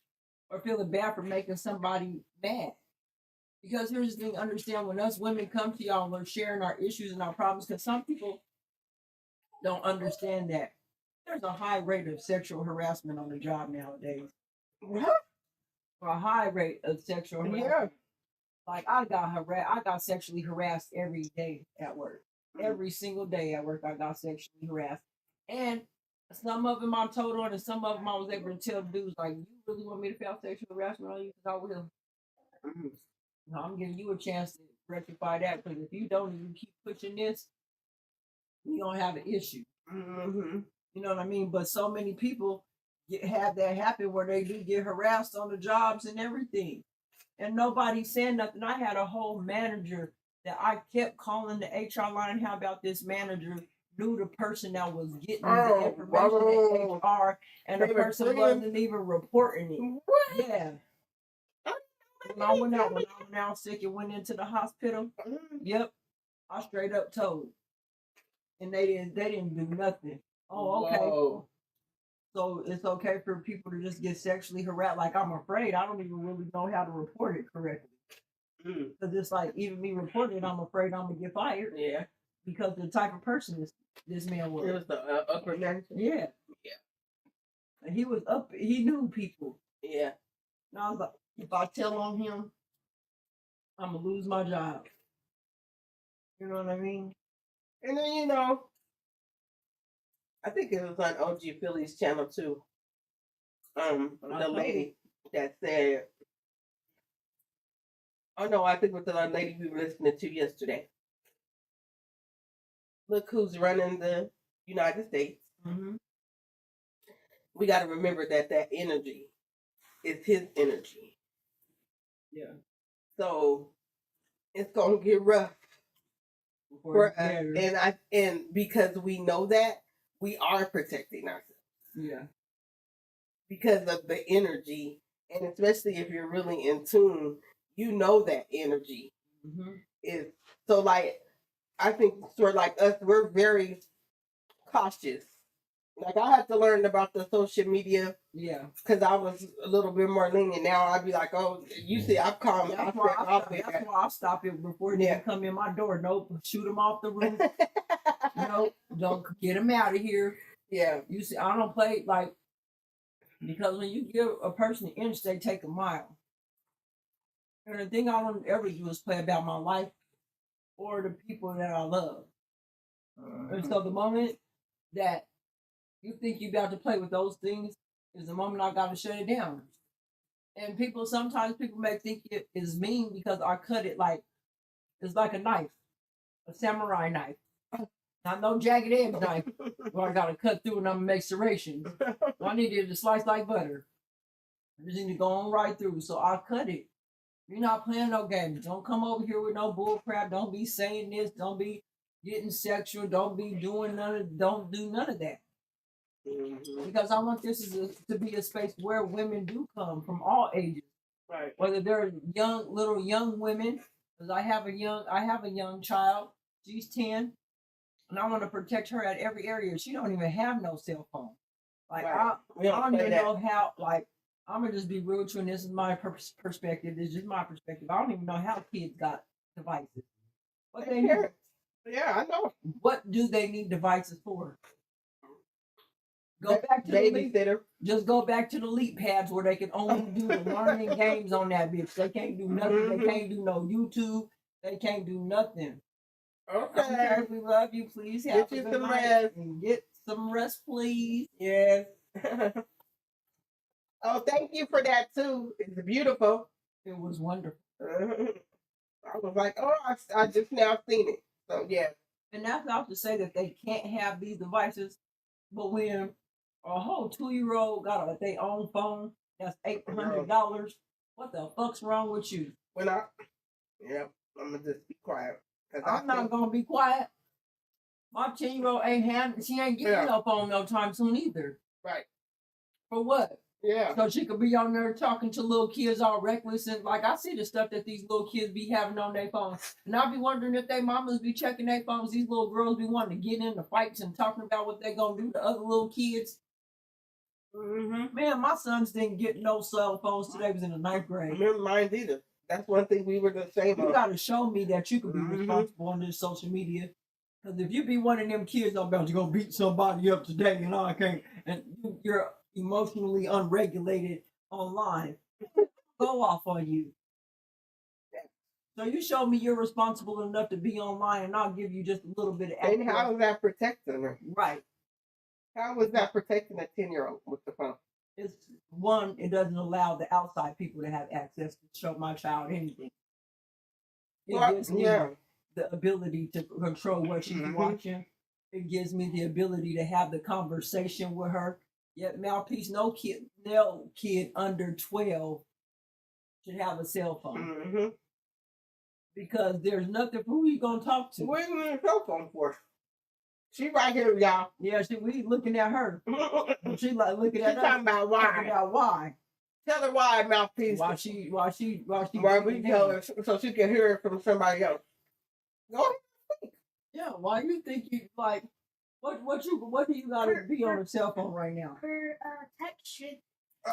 or feeling bad for making somebody mad. Because here's the thing, understand when us women come to y'all, we're sharing our issues and our problems, because some people don't understand that there's a high rate of sexual harassment on the job nowadays. What? A high rate of sexual harassment. Yeah. Like I got sexually harassed every day at work. Every single day at work, I got sexually harassed. And some of them I told on, and some of them I was able to tell dudes, like, you really want me to feel sexual harassment on you? Because I will. No, I'm giving you a chance to rectify that, because if you don't and you keep pushing this, we don't have an issue. You know what I mean? But so many people have that happen where they do get harassed on the jobs and everything. And nobody's saying nothing. I had a whole manager that I kept calling the HR line. How about this manager knew the person that was getting the information at HR, and the person wasn't even reporting it. What? Yeah. When I went out sick and went into the hospital, yep, I straight up told. And they didn't do nothing. Oh, okay. Whoa. So it's okay for people to just get sexually harassed. Like, I'm afraid I don't even really know how to report it correctly. Because it's like, even me reporting it, I'm afraid I'm going to get fired. Yeah. Because the type of person this man was. It was the upper manager? Yeah. And he was he knew people. Yeah. And I was like, if I tell on him, I'm going to lose my job. You know what I mean? And then, I think it was on OG Philly's channel too. The lady that said, oh no, I think it was the lady we were listening to yesterday. Look who's running the United States. We got to remember that energy is his energy. Yeah. So it's gonna get rough for us, and because we know that, we are protecting ourselves. Yeah. Because of the energy, and especially if you're really in tune, you know that energy is so. Like, I think sort of like us, we're very cautious Like I had to learn about the social media Yeah. because I was a little bit more lenient. Now I'd be like, oh, you see, I've calm. That's why I stop it before they come in my door. Nope, shoot them off the roof. Nope, don't get them out of here. Yeah. You see, I don't play like, because when you give a person an inch, they take a mile. And the thing I don't ever do is play about my life or the people that I love. And so the moment that you think you're about to play with those things is the moment I got to shut it down. And sometimes people may think it is mean because I cut it like, it's like a knife, a samurai knife. Not no jagged edge knife where I got to cut through and I'm going to make serrations. I need it to slice like butter. I just need to go on right through. So I cut it. You're not playing no games. Don't come over here with no bull crap. Don't be saying this. Don't be getting sexual. Don't be doing don't do none of that. Because I want this to be a space where women do come from all ages. Right. Whether they're little young women, because I have a young child. She's 10. And I want to protect her at every area. She don't even have no cell phone. Like I don't even know how. Like I'm gonna just be real with you, and this is my perspective. This is just my perspective. I don't even know how kids got devices. What they need? Yeah, I know. What do they need devices for? Go back to babysitter. Just go back to the leap pads where they can only do the learning games on that bitch. They can't do nothing. They can't do no YouTube. They can't do nothing. Okay. We love you. Please get you some rest. And get some rest, please. Yes. Oh, thank you for that too. It's beautiful. It was wonderful. I was like, oh, I just now seen it. So yeah. And that's not to say that they can't have these devices, but when a whole 2-year-old got their own phone that's $800, what the fuck's wrong with you? I'm gonna just be quiet. I'm not gonna be quiet. My 10-year-old she ain't getting no phone no time soon either. Right. For what? Yeah. So she could be on there talking to little kids all reckless and like I see the stuff that these little kids be having on their phones. And I be wondering if their mamas be checking their phones. These little girls be wanting to get into fights and talking about what they gonna do to other little kids. Man, my sons didn't get no cell phones till they was in the 9th grade. Remember mine either. That's one thing we were the same. You gotta show me that you can be responsible on this social media. Because if you be one of them kids about you're gonna beat somebody up today and I can't, and you're emotionally unregulated online, go off on you. So you show me you're responsible enough to be online, and I'll give you just a little bit of. And how is that protecting her? Right. How is that protecting a 10-year-old with the phone? It's one. It doesn't allow the outside people to have access to show my child anything. It gives me the ability to control what she's watching. It gives me the ability to have the conversation with her. Yet mouthpiece, no kid under 12 should have a cell phone. Because there's nothing for who you gonna talk to. What are you using a cell phone for? She right here, y'all. Yeah, we looking at her. She like looking at us. Talking about why. Talking about why. Tell her why, mouthpiece. Why we tell her so she can hear it from somebody else. Go ahead. Yeah, why you think you like what do you gotta be on a cell phone right now? For protection.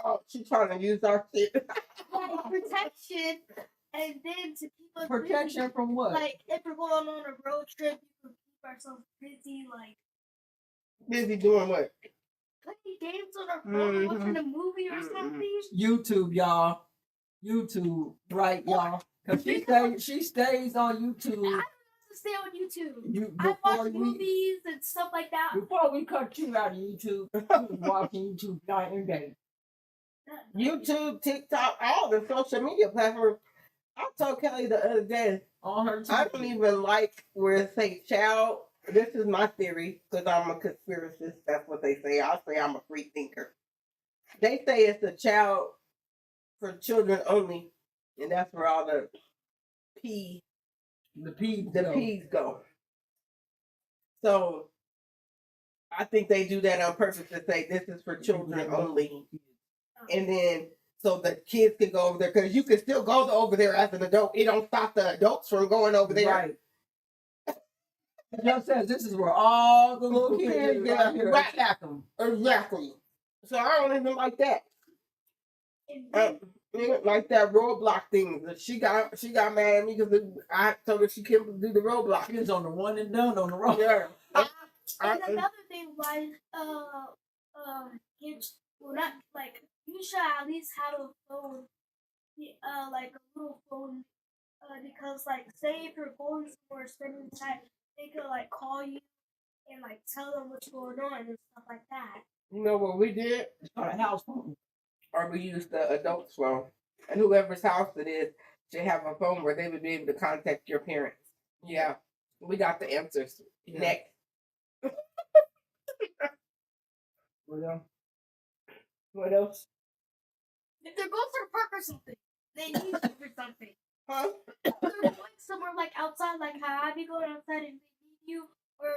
Oh, she's trying to use our shit. Like protection, and then to keep us protection busy. From what? Like if we're going on a road trip, we can keep ourselves busy. Like busy doing what? playing games on our phone, watching a movie or something. YouTube, y'all. YouTube, right, y'all? Because she stays on YouTube. I don't have to stay on YouTube. I watch movies and stuff like that. Before we cut you out of YouTube, you was watching YouTube night and day. YouTube, TikTok, all the social media platforms. I told Kelly the other day, on her I don't even like where it say child. This is my theory because I'm a conspiracist. That's what they say. I say I'm a free thinker. They say it's a child for children only, and that's where all the P's go. So I think they do that on purpose to say this is for children only, and then so the kids can go over there because you can still go over there as an adult. It don't stop the adults from going over there. Right. It just says this is where all the little kids Yeah, right here right. attack them. Exactly. So I don't even like that. Like that roadblock thing. She got mad at me because I told her she couldn't do the roadblock. She was on the one and done on the road. Yeah. And another thing was, kids, well, not like you should at least have a phone, like a little phone, because like say if you're going somewhere spending time, they could like call you and like tell them what's going on and stuff like that. You know what we did? A house phone. Or we used the adult's phone. And whoever's house it is should have a phone where they would be able to contact your parents. Yeah. We got the answers. Yeah. Next. What else? If they're going to the park or something, they need you for something. Huh? If they're going somewhere like outside, like how I be going outside and they need you, or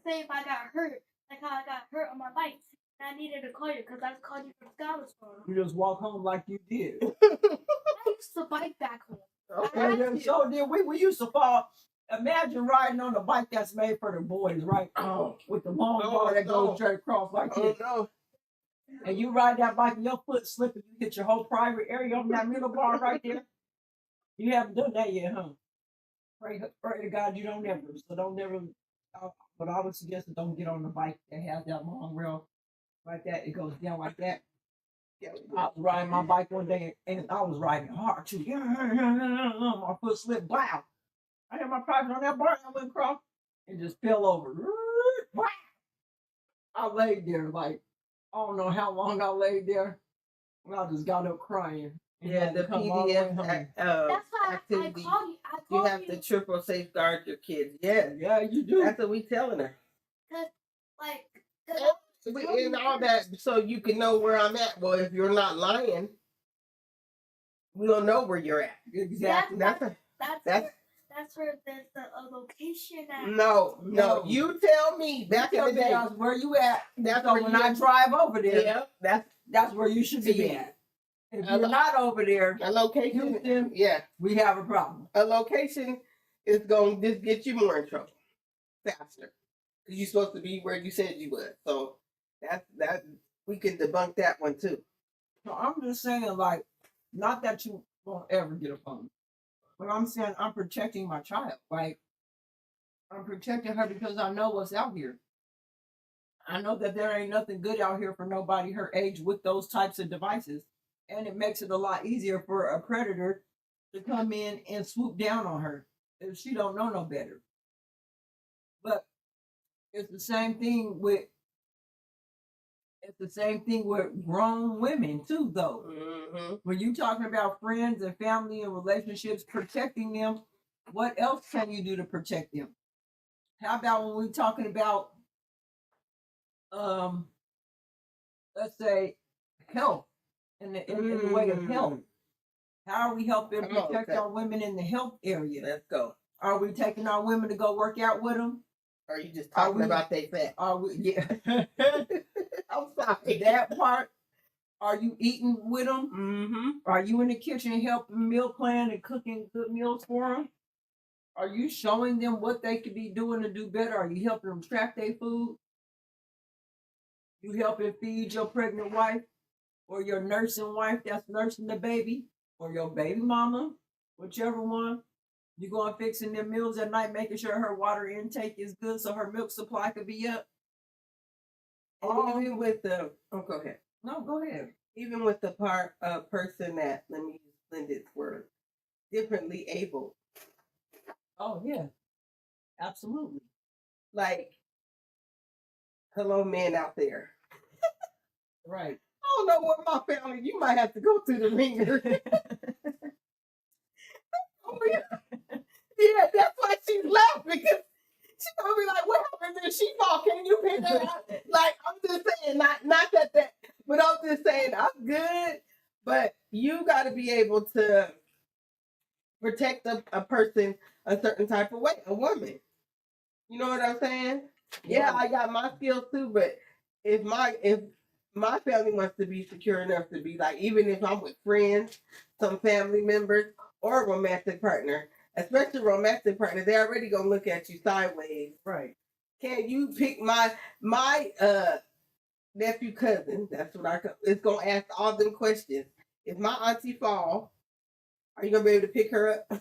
say if I got hurt, like how I got hurt on my bike, and I needed to call you because I was calling you from Skylar's phone. You just walk home like you did. I used to bike back home. Okay. And so did we. We used to fall. Imagine riding on a bike that's made for the boys, right? Oh. With the long bar that goes straight across like this. Oh And you ride that bike and your foot slip and you hit your whole private area on that middle bar right there. You haven't done that yet, huh? Pray to God you don't ever. So don't never. But I would suggest that don't get on the bike that has that long rail like that. It goes down like that. Yeah. I was riding my bike one day and I was riding hard too. My foot slipped. Wow. I had my private on that bar. I went across and just fell over. I laid there like, I don't know how long I laid there. I just got up crying. Yeah, the PDF That's why I activity. called you. You have to triple safeguard your kids. Yeah. Yeah, you do. That's what we telling her. And all that so you can know where I'm at. Well, if you're not lying, we don't know where you're at. Exactly. That's where there's a location at. No. You tell me back in the day. That's where you at. That's so where when you I drive over there, yeah, that's where you should be at. If you're not over there, a location, Houston, yeah, we have a problem. A location is going to just get you more in trouble faster because you're supposed to be where you said you would. So that we can debunk that one too. So I'm just saying, like, not that you won't ever get a phone, but I'm saying I'm protecting my child. Like, I'm protecting her because I know what's out here. I know that there ain't nothing good out here for nobody her age with those types of devices. And it makes it a lot easier for a predator to come in and swoop down on her if she don't know no better. But it's the same thing with grown women too, though. Mm-hmm. When you're talking about friends and family and relationships, protecting them, what else can you do to protect them? How about when we're talking about, let's say, health? In the way of health. How are we helping protect our women in the health area? Let's go. Are we taking our women to go work out with them? Or are you just talking about they fat? Are we? Yeah. I'm sorry. That part. Are you eating with them? Mm-hmm. Are you in the kitchen helping meal plan and cooking good meals for them? Are you showing them what they could be doing to do better? Are you helping them track their food? You helping feed your pregnant wife? Or your nursing wife that's nursing the baby, or your baby mama, whichever one. You going fixing their meals at night, making sure her water intake is good so her milk supply could be up. And even with the, go ahead. No, go ahead. Even with the person that, let me use Linda's word, differently able. Oh, yeah. Absolutely. Like, hello, men out there. Right. I don't know what my family, you might have to go through the ringer. Oh, yeah, that's why she's laughing because she's gonna be like, what happened to she fall? Can you pick her up? Like, I'm just saying, not that, but I'm just saying, I'm good, but you got to be able to protect a person a certain type of way, a woman. You know what I'm saying? Yeah, I got my skills too, but if my family wants to be secure enough to be like, even if I'm with friends, some family members, or a romantic partner, especially romantic partner, they're already gonna look at you sideways. Right. Can you pick my nephew cousin? That's what it's gonna ask all them questions. If my auntie fall, are you gonna be able to pick her up?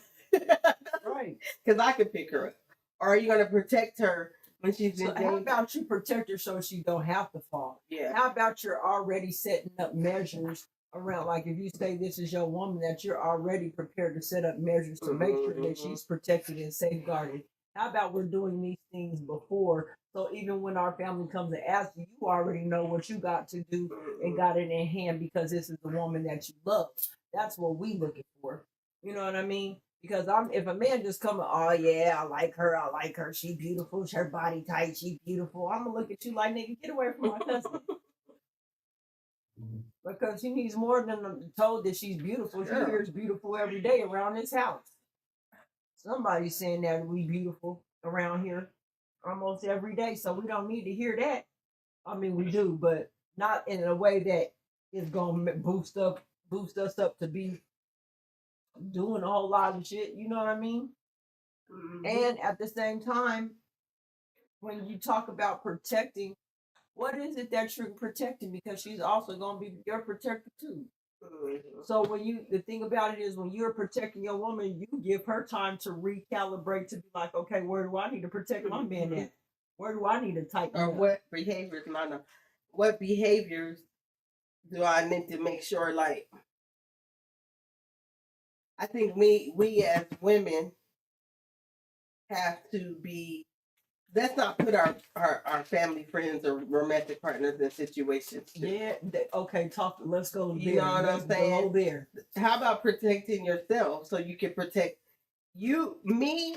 Right. Because I can pick her up. Or are you gonna protect her when she's in So danger? how about you protect her so she don't have to fall? Yeah. How about you're already setting up measures around, like if you say this is your woman, that you're already prepared to set up measures to make sure that she's protected and safeguarded. How about we're doing these things before, so even when our family comes and asks you, you already know what you got to do and got it in hand because this is the woman that you love. That's what we looking for. You know what I mean? Because if a man just come, oh yeah, I like her, she beautiful, her body tight, she beautiful. I'm gonna look at you like, nigga, get away from my cousin. Because she needs more than told that she's beautiful. She hears beautiful every day around this house. Somebody's saying that we beautiful around here almost every day, so we don't need to hear that. I mean, we do, but not in a way that is gonna boost us up to be doing a whole lot of shit. You know what I mean? Mm-hmm. And at the same time, when you talk about protecting, what is it that you're protecting? Because she's also gonna be your protector too. So the thing about it is, when you're protecting your woman, you give her time to recalibrate, to be like, okay, where do I need to protect my man at? Where do I need to tighten up? What behaviors, what behaviors do I need to make sure, like, I think we as women have to be, let's not put our family, friends, or romantic partners in situations. Yeah, okay, let's go there. You know what I'm saying? Go there. How about protecting yourself so you can protect me?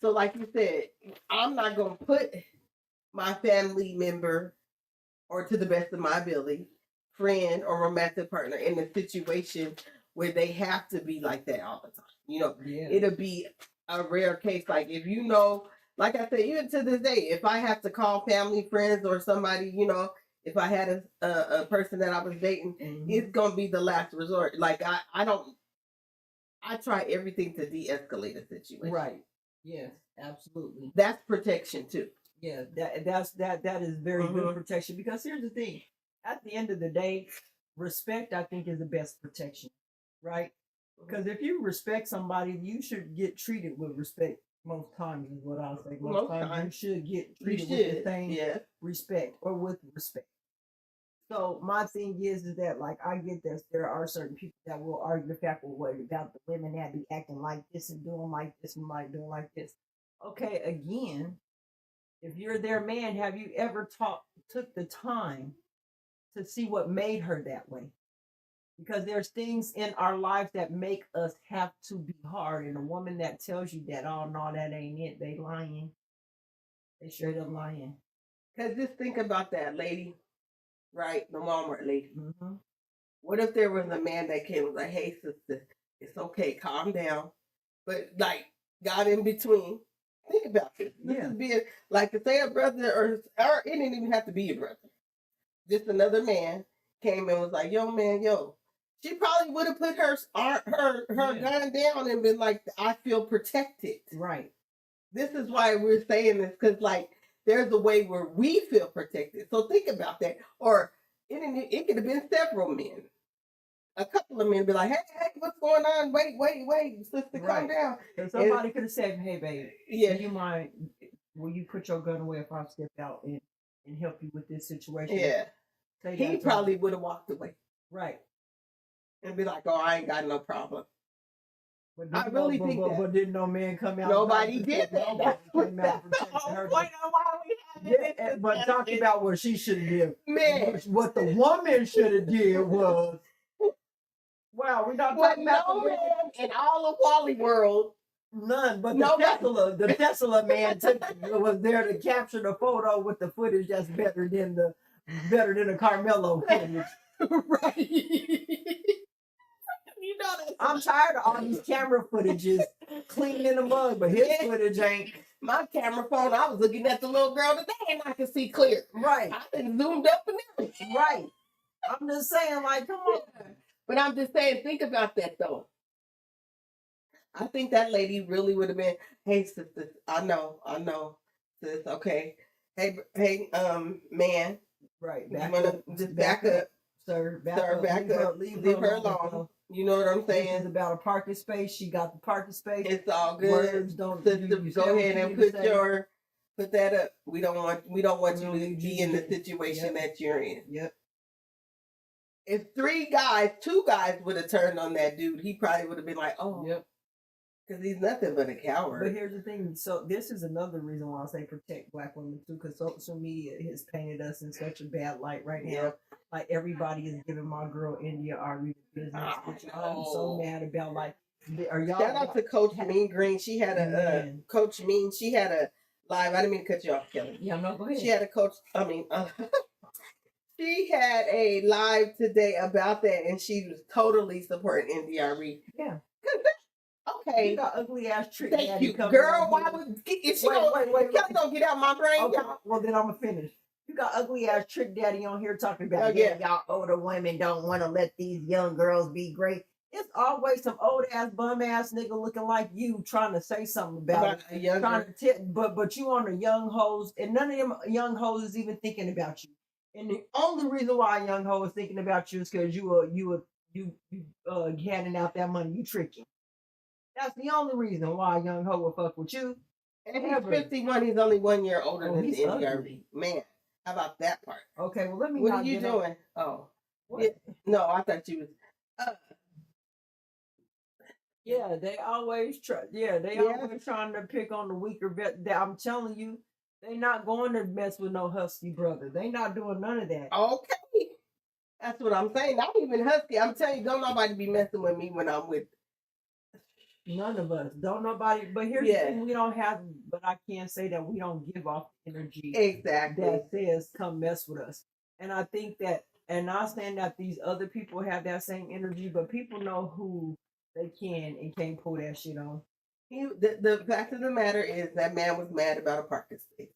So like you said, I'm not going to put my family member, or to the best of my ability, friend or romantic partner in a situation where they have to be like that all the time. You know, It'll be a rare case. Like if you know, like I said, even to this day, if I have to call family, friends, or somebody, you know, if I had a person that I was dating, it's gonna be the last resort. Like I try everything to de-escalate a situation. Right. Yes, absolutely. That's protection too. Yeah, that is very good protection, because here's the thing. At the end of the day, respect, I think, is the best protection, right? Because if you respect somebody, you should get treated with respect most times, is what I'll say. Most times you should get treated with the same respect, or with respect. So my thing is that, like, I get that there are certain people that will argue the fact, well, what about the women that be acting like this and doing like this and like doing like this? Okay, again, if you're their man, have you ever took the time to see what made her that way? Because there's things in our lives that make us have to be hard. And a woman that tells you that, oh, no, that ain't it, they lying. They straight up lying. Because just think about that lady, right? The Walmart lady. What if there was a man that came and was like, hey, sister, it's okay, calm down. But, like, got in between. Think about this. This is being, like, to say a brother, or it didn't even have to be a brother. Just another man came and was like, yo, man, yo. She probably would have put her gun down and been like, I feel protected. Right. This is why we're saying this, because, like, there's a way where we feel protected. So think about that. Or it could have been several men. A couple of men be like, hey, what's going on? Wait, sister, calm down. And somebody could have said, hey, babe, do you mind, will you put your gun away if I step out and help you with this situation? Yeah. He probably would have walked away. Right. And be like, oh, I ain't got no problem. I really think that. But didn't no man come out? Nobody did that. That's what but talking about what she should have did. Man. What the woman should have did was, wow, we're not talking about no man in all of Wally World. None, but the Tesla man was there to capture the photo with the footage that's better than the Carmelo footage. Right. I'm tired of all these camera footages clean in the mug, but his footage ain't. My camera phone, I was looking at the little girl today and I could see clear. Right. I've been zoomed up and everything. Right. I'm just saying, like, come on. But I'm just saying, think about that though. I think that lady really would have been, hey, sister, I know, sis, okay. Hey, man, Right. you Back wanna up. just back up, Sir, back sir, up. back up, Leave leave her alone. alone. So You know what I'm this is saying? about a parking space. She got the parking space. It's all good. Words don't. Sister, You go say what ahead you and need to say. put that up. We don't want We you don't to need you be to in the get- situation Yep. that you're in. Yep. If two guys would have turned on that dude, he probably would have been like, oh, Yep. because he's nothing but a coward. But here's the thing. So this is another reason why I say protect Black women too, because social media has painted us in such a bad light right now. Yep. Like everybody is giving my girl India Ari the business, I which I'm so know. mad about. Like, are y'all? Shout out to Coach Mean Green. She had a Man. Coach Mean. She had a live. I didn't mean to cut you off, Kelly. Yeah, no, go ahead. She had a coach. She had a live today about that, and she was totally supporting NDRE. Yeah. Okay. You got ugly ass trick. Thank daddy you, coming girl. on Why here. would if she Wait. Kelly don't get out my brain? Okay, Y'all. well then I'm gonna finish. You got ugly ass trick daddy on here talking about Oh, yeah. y'all older women don't want to let these young girls be great. It's always some old ass bum ass nigga looking like you trying to say something about it. a younger. Trying to but you on the young hoes, and none of them young hoes is even thinking about you. And the only reason why a young hoe is thinking about you is because you handing out that money, you tricking. That's the only reason why a young hoe will fuck with you. And he's 51. He's only 1 year older Oh, than he's the NDRE. ugly. Man, how about that part? Okay, well let me. What not are you get on- doing? Oh, What? yeah. No, I thought you was. Yeah, they always try. Yeah, they Yeah. always trying to pick on the weaker vet. I'm telling you, they not going to mess with no husky brother. They not doing none of that. Okay. That's what I'm saying. Not even husky. I'm telling you, don't nobody be messing with me when I'm with. None of us. Don't nobody. But here's Yeah. the thing: we don't have. But I can't say that we don't give off energy Exactly. that says come mess with us. And I think that, and not saying that these other people have that same energy, but people know who they can and can't pull that shit on. The fact of the matter is that man was mad about a parking space.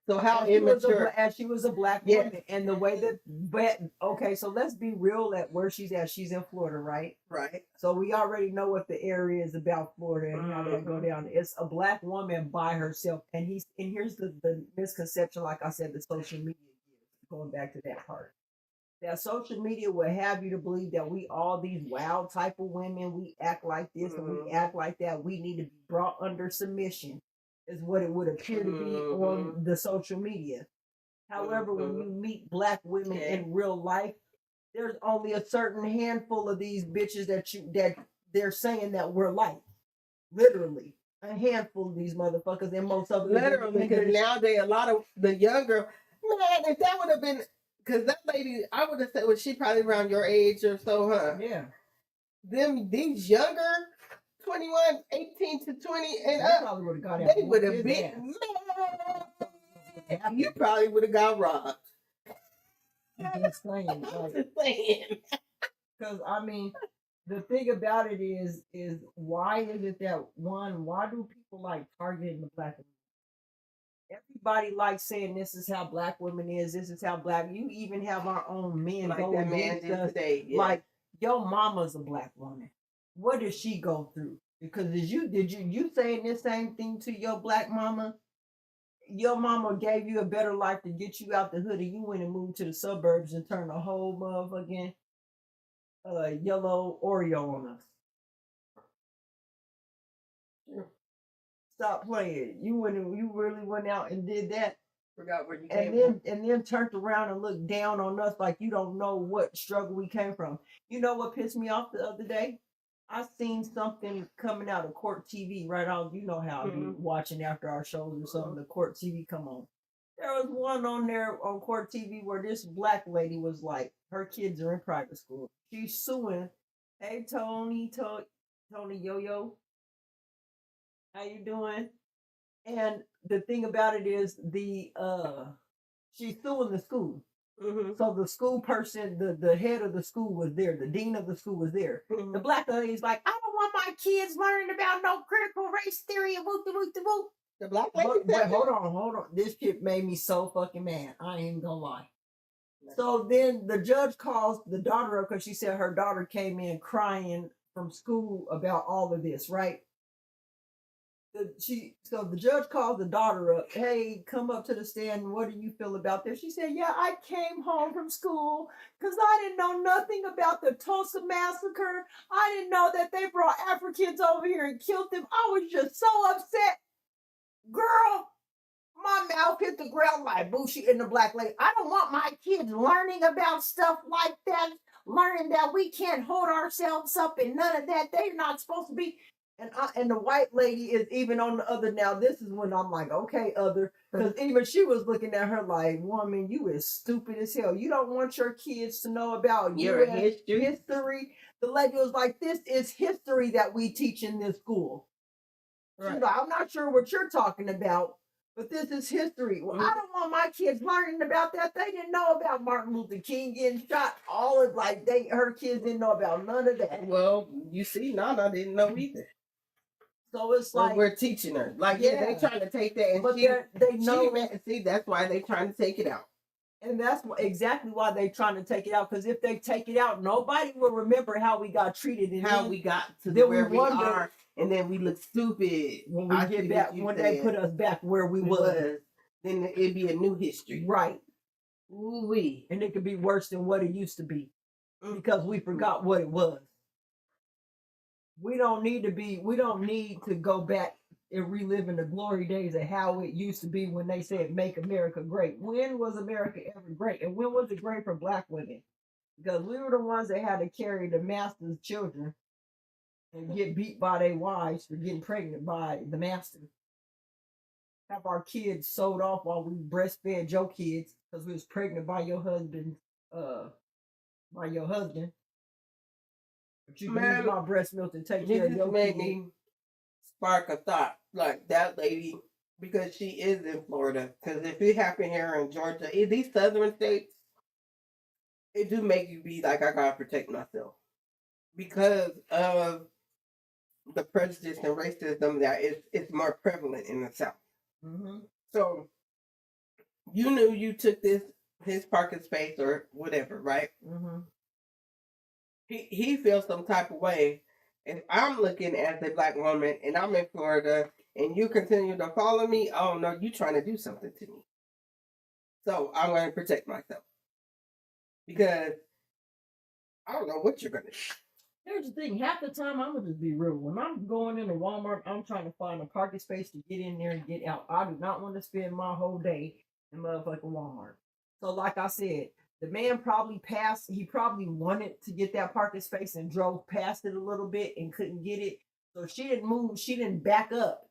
So how And immature? she was a black Yeah. woman, and the way that, but okay, so let's be real at where she's at. She's in Florida, right? Right. So we already know what the area is about Florida and how that go down. It's a black woman by herself, and here's the misconception, like I said, the social media gives. Going back to that part, that social media will have you to believe that we all these wild type of women, we act like this and we act like that. We need to be brought under submission, is what it would appear to be on the social media. However, when you meet black women in real life, there's only a certain handful of these bitches that they're saying that we're like. Literally. A handful of these motherfuckers, and most of them Literally, because nowadays a lot of the younger man, if that would have been, because that lady, I would have said, was she probably around your age or so, huh? Yeah. These younger 21, 18 to 20 and They up, probably would have got they would have been, man, you probably would have got robbed. I'm just saying, I'm like, just saying. because I mean, the thing about it is why is it that why do people like targeting the black women? Everybody likes saying this is how black women is, this is how black, you even have our own men Like go that man against did us. today. Yeah. Like, your mama's a black woman. What did she go through? Because did you saying this same thing to your black mama? Your mama gave you a better life to get you out the hood, and you went and moved to the suburbs and turned a whole motherfucking yellow Oreo on us. Stop playing. You really went out and did that. Forgot where you came from. And then turned around and looked down on us like you don't know what struggle we came from. You know what pissed me off the other day? I seen something coming out of Court TV right on. You know how I be watching after our shows or something. The Court TV come on. There was one on there on Court TV where this black lady was like, her kids are in private school. She's suing. Hey Tony Yo-Yo, how you doing? And the thing about it is she's suing the school. So the school person, the head of the school was there. The dean of the school was there. The black lady's like, I don't want my kids learning about no critical race theory and whoop. The black lady But hold on. This shit made me so fucking mad. I ain't gonna lie. So then the judge calls the daughter up because she said her daughter came in crying from school about all of this, right? So the judge called the daughter up. Hey, come up to the stand. What do you feel about this? She said, yeah, I came home from school because I didn't know nothing about the Tulsa massacre. I didn't know that they brought Africans over here and killed them. I was just so upset. Girl, my mouth hit the ground like Bushi in the black lady. I don't want my kids learning about stuff like that, learning that we can't hold ourselves up and none of that. They're not supposed to be. And the white lady is even on the other. Now this is when I'm like, okay, other, because even she was looking at her like, woman, you is stupid as hell. You don't want your kids to know about your history. The lady was like, this is history that we teach in this school. Right. She's like, I'm not sure what you're talking about, but this is history. Well, I don't want my kids learning about that. They didn't know about Martin Luther King getting shot. All of her kids didn't know about none of that. Well, you see, Nana didn't know either. So it's like we're teaching her. Like, yeah, they trying to take that, and but they know. See, that's why they trying to take it out. And that's exactly why they trying to take it out. Because if they take it out, nobody will remember how we got treated and how we got to where we are, and then we look stupid when we get back. When they put us back where we was, then it'd be a new history, right? Ooh-wee. And it could be worse than what it used to be because we forgot what it was. We don't need to go back and relive in the glory days of how it used to be when they said make America great. When was America ever great? And when was it great for black women? Because we were the ones that had to carry the master's children and get beat by their wives for getting pregnant by the master. Have our kids sold off while we breastfed your kids because we was pregnant by your husband, But you can use my breast milk to take care of your made kids. Me spark a thought like that lady, because she is in Florida. Because if it happened here in Georgia, in these southern states, it do make you be like, I gotta protect myself because of the prejudice and racism that is more prevalent in the South. Mm-hmm. So you knew you took his parking space or whatever, right? Mm-hmm. He feels some type of way. If I'm looking as a black woman and I'm in Florida and you continue to follow me, oh no, you trying to do something to me. So I'm going to protect myself because I don't know what you're going to do. Here's the thing. Half the time, I'm going to just be real. When I'm going into Walmart, I'm trying to find a parking space to get in there and get out. I do not want to spend my whole day in motherfucking Walmart. So like I said, the man probably passed. He probably wanted to get that parking space and drove past it a little bit and couldn't get it. So she didn't move. She didn't back up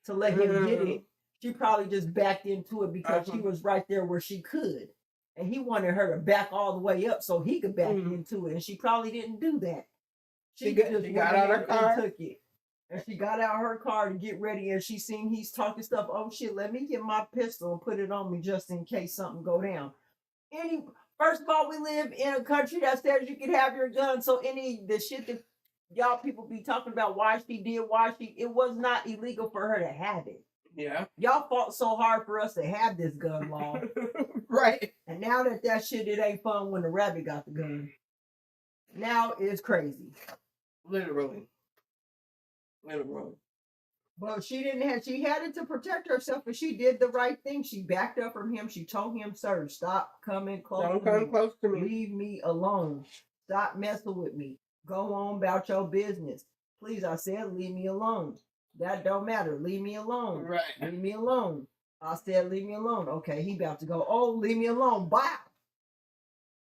to let him get it. She probably just backed into it because she was right there where she could. And he wanted her to back all the way up so he could back into it. And she probably didn't do that. She got out her car and took it. And she got out her car to get ready and she seen he's talking stuff. Oh shit, let me get my pistol and put it on me just in case something go down. First of all, we live in a country that says you can have your gun. So the shit that y'all people be talking about it was not illegal for her to have it. Yeah. Y'all fought so hard for us to have this gun law. Right. And now that shit, it ain't fun when the rabbit got the gun. Now it's crazy. Literally. But she had it to protect herself, and she did the right thing. She backed up from him. She told him, sir, stop coming close. Don't come close to me. Leave me alone. Stop messing with me. Go on about your business. Please, I said, leave me alone. That don't matter. Leave me alone. Right. Leave me alone. I said, leave me alone. Okay, he about to go, oh, leave me alone. Bye.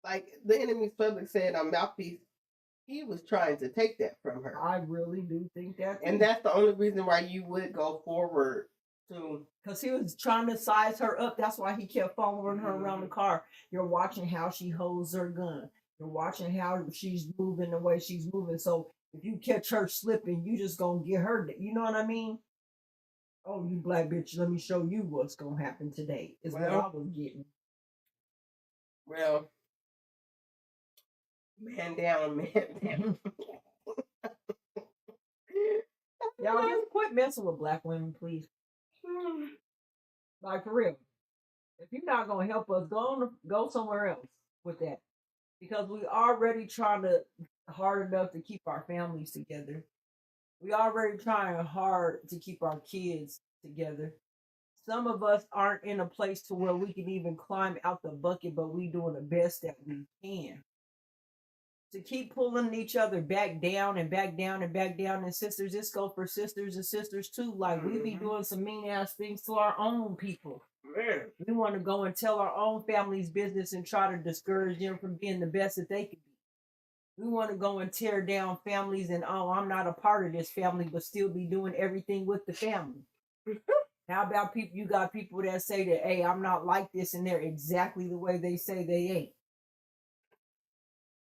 Like the enemy's public said on Mouthpiece, he was trying to take that from her. I really do think that. And that's the only reason why you would go forward to. Because he was trying to size her up. That's why he kept following her around the car. You're watching how she holds her gun. You're watching how she's moving the way she's moving. So if you catch her slipping, you just going to get her. You know what I mean? Oh, you black bitch, let me show you what's going to happen today. Is what I was getting. Well, man down. Y'all just quit messing with black women, please. Like, for real. If you're not going to help us, go somewhere else with that. Because we already trying to hard enough to keep our families together. We already trying hard to keep our kids together. Some of us aren't in a place to where we can even climb out the bucket, but we doing the best that we can to keep pulling each other back down and back down and back down. And sisters, this go for sisters and sisters too. Like we be doing some mean ass things to our own people. Man. We want to go and tell our own family's business and try to discourage them from being the best that they could be. We want to go and tear down families and, oh, I'm not a part of this family, but still be doing everything with the family. How about people? You got people that say that, hey, I'm not like this, and they're exactly the way they say they ain't.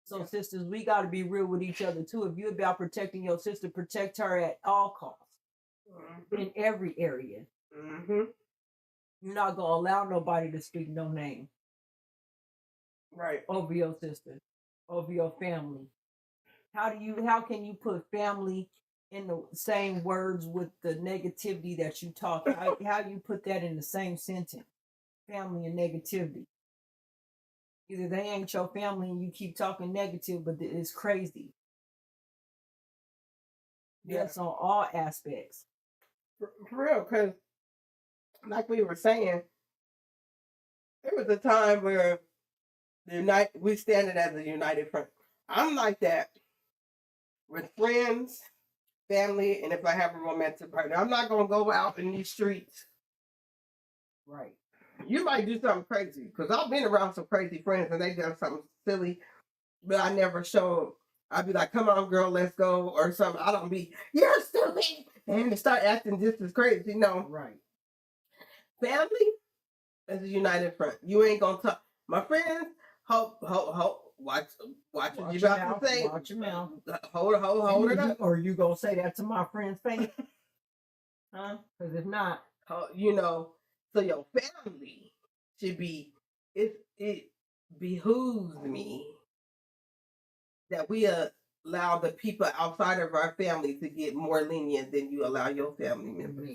So, sisters, we got to be real with each other too. If you're about protecting your sister, protect her at all costs in every area. You're not gonna allow nobody to speak no name Right. over your sister, over your family. How can you put family in the same words with the negativity that you talk? How you put that in the same sentence? Family and negativity. Either they ain't your family and you keep talking negative, but it's crazy. Yes, on all aspects. For real, because like we were saying, there was a time where we standing as a united front. I'm like that with friends, family, and if I have a romantic partner. I'm not gonna go out in these streets. Right. You might do something crazy, because I've been around some crazy friends and they done something silly, but I never show. I'd be like, come on, girl, let's go, or something. I don't be, you're stupid, and start acting just as crazy, Right. Family is a united front. You ain't gonna talk. My friends, watch what you about to say. Watch your mouth. Hold it up. Or you gonna say that to my friend's face? Huh? Because if not, so your family should be. It behooves me that we allow the people outside of our family to get more lenient than you allow your family members.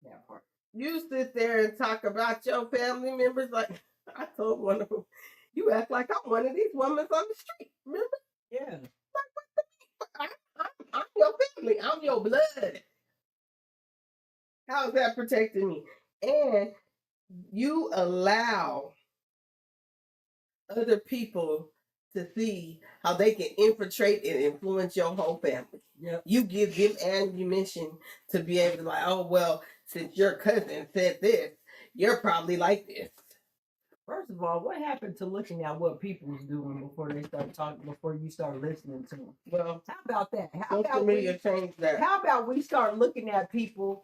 That part. You sit there and talk about your family members like I told one of them. You act like I'm one of these women on the street. Remember? Yeah. Like I'm your family. I'm your blood. How's that protecting me? And you allow other people to see how they can infiltrate and influence your whole family. Yep. You give them ammunition to be able to like, oh, well, since your cousin said this, you're probably like this. First of all, what happened to looking at what people was doing before they start talking, before you start listening to them? Well, how about that? Social media changed that. How about we start looking at people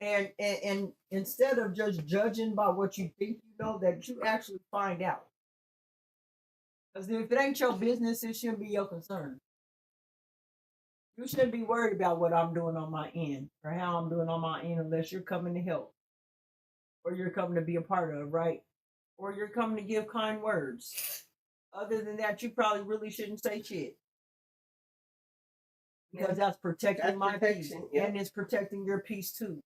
and instead of just judging by what you think you know, that you actually find out. Because if it ain't your business, it shouldn't be your concern. You shouldn't be worried about what I'm doing on my end or how I'm doing on my end unless you're coming to help or you're coming to be a part of, right? Or you're coming to give kind words. Other than that, you probably really shouldn't say shit. Because that's protecting my peace. Yeah. And it's protecting your peace too.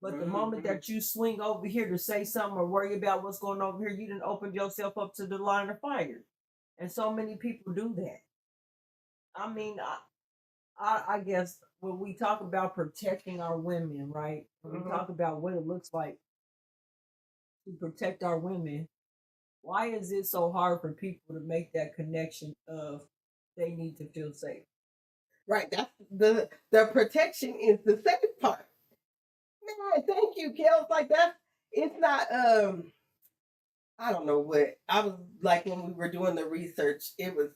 But the moment that you swing over here to say something or worry about what's going on over here, you done opened yourself up to the line of fire. And so many people do that. I mean, I guess when we talk about protecting our women, right? When we talk about what it looks like to protect our women, why is it so hard for people to make that connection of they need to feel safe? Right. That's the protection is the safe part. Man, thank you, Kellz. Like that, it's not I don't know what I was like when we were doing the research. It was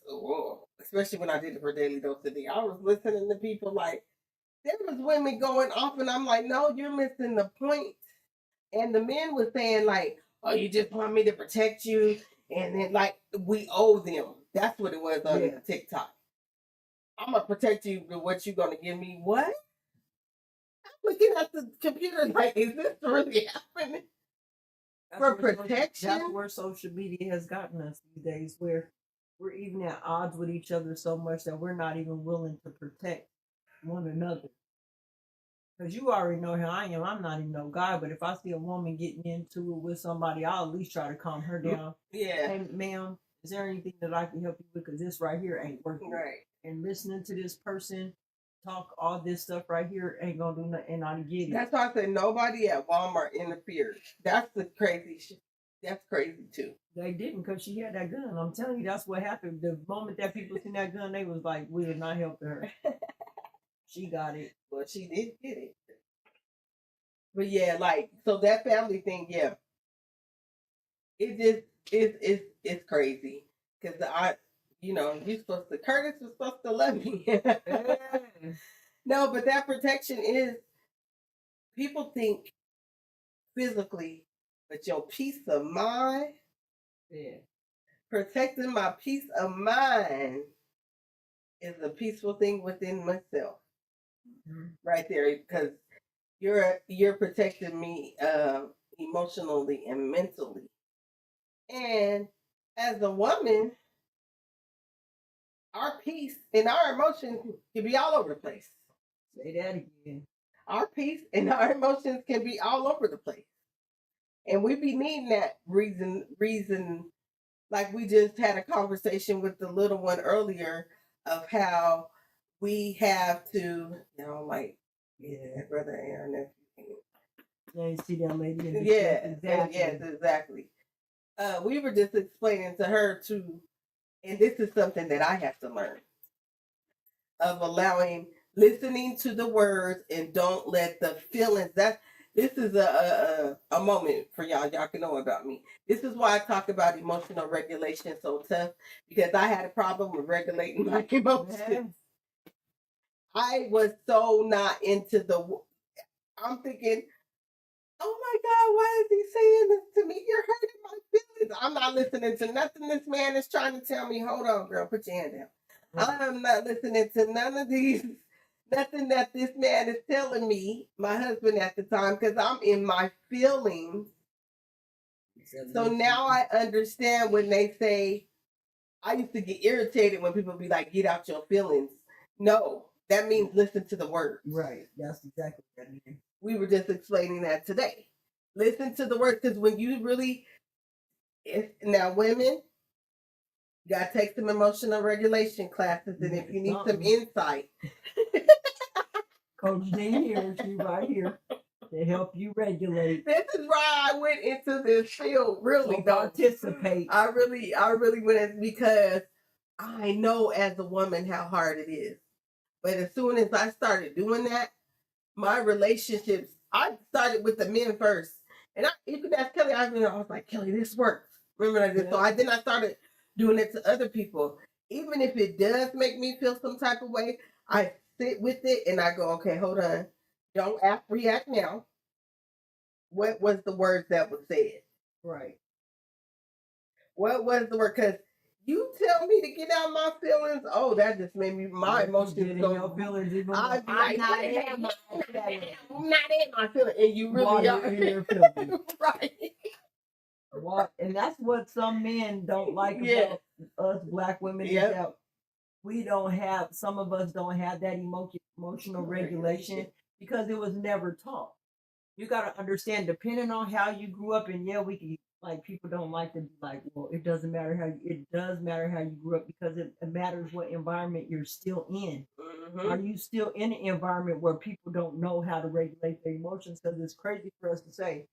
especially when I did it for Daily Dose Today. I was listening to people like there was women going off, and I'm like, no, you're missing the point. And the men were saying like, oh, you just want me to protect you, and then like we owe them. That's what it was on TikTok. I'm gonna protect you, but what you gonna give me? What? I'm looking at the computer like, is this really happening? For protection? That's where social media has gotten us these days, where we're even at odds with each other so much that we're not even willing to protect one another. Because you already know how I am. I'm not even no guy, but if I see a woman getting into it with somebody, I'll at least try to calm her down. Yeah. Hey, ma'am, Is there anything that I can help you with? Because this right here ain't working. Right. And listening to this person talk all this stuff right here ain't gonna do nothing. And I get it. That's why I said nobody at Walmart interfered. That's the crazy shit. That's crazy too. They didn't because she had that gun. I'm telling you, that's what happened. The moment that people seen that gun, they was like, we are not helping her. She got it. Well, she did get it. But yeah, like, so that family thing, yeah. It just, it's crazy. Because Curtis was supposed to love me. No, but that protection is, people think physically, but your peace of mind, protecting my peace of mind is a peaceful thing within myself. Right there, because you're protecting me emotionally and mentally. And as a woman, our peace and our emotions can be all over the place. Say that again. Our peace and our emotions can be all over the place. And we be needing that reason, like we just had a conversation with the little one earlier of how we have to, Brother Aaron. Yeah, you see that lady in the Yeah, exactly. Yes, exactly. We were just explaining to her too, and this is something that I have to learn, of listening to the words and don't let the feelings. This is a moment for y'all. Y'all can know about me. This is why I talk about emotional regulation so tough, because I had a problem with regulating my emotions. I was so not into I'm thinking, oh my God, why is he saying this to me? You're hurting my feelings. I'm not listening to nothing this man is trying to tell me. Hold on, girl, put your hand down. I'm not listening to none of nothing that this man is telling me, my husband at the time, because I'm in my feelings. So now I understand when they say, I used to get irritated when people be like, get out your feelings. No, that means listen to the words. Right. That's exactly what I mean. We were just explaining that today. Listen to the words, because when you really, now women, you got to take some emotional regulation classes, and if you need some insight. Coach D here, she right here to help you regulate. This is why I went into this field, really. So participate. I really went in because I know as a woman how hard it is. But as soon as I started doing that, my relationships, I started with the men first. And you could ask Kelly, I was like, Kelly, this works. Remember I did? Yeah. So I started doing it to other people. Even if it does make me feel some type of way, I sit with it and I go, okay, hold on. Don't react now. What was the words that was said? Right. What was the word? Because you tell me to get out my feelings. Oh, that just made me, my emotions go. Your feelings even I'm not in my feelings. And you really are in your feelings. Right. And that's what some men don't like about us black women. Is that we don't have, some of us don't have that emotional regulation because it was never taught. You got to understand, depending on how you grew up, and we can, like, people don't like to be like, well, it doesn't matter it does matter how you grew up, because it matters what environment you're still in. Mm-hmm. Are you still in an environment where people don't know how to regulate their emotions? Because it's crazy for us to say,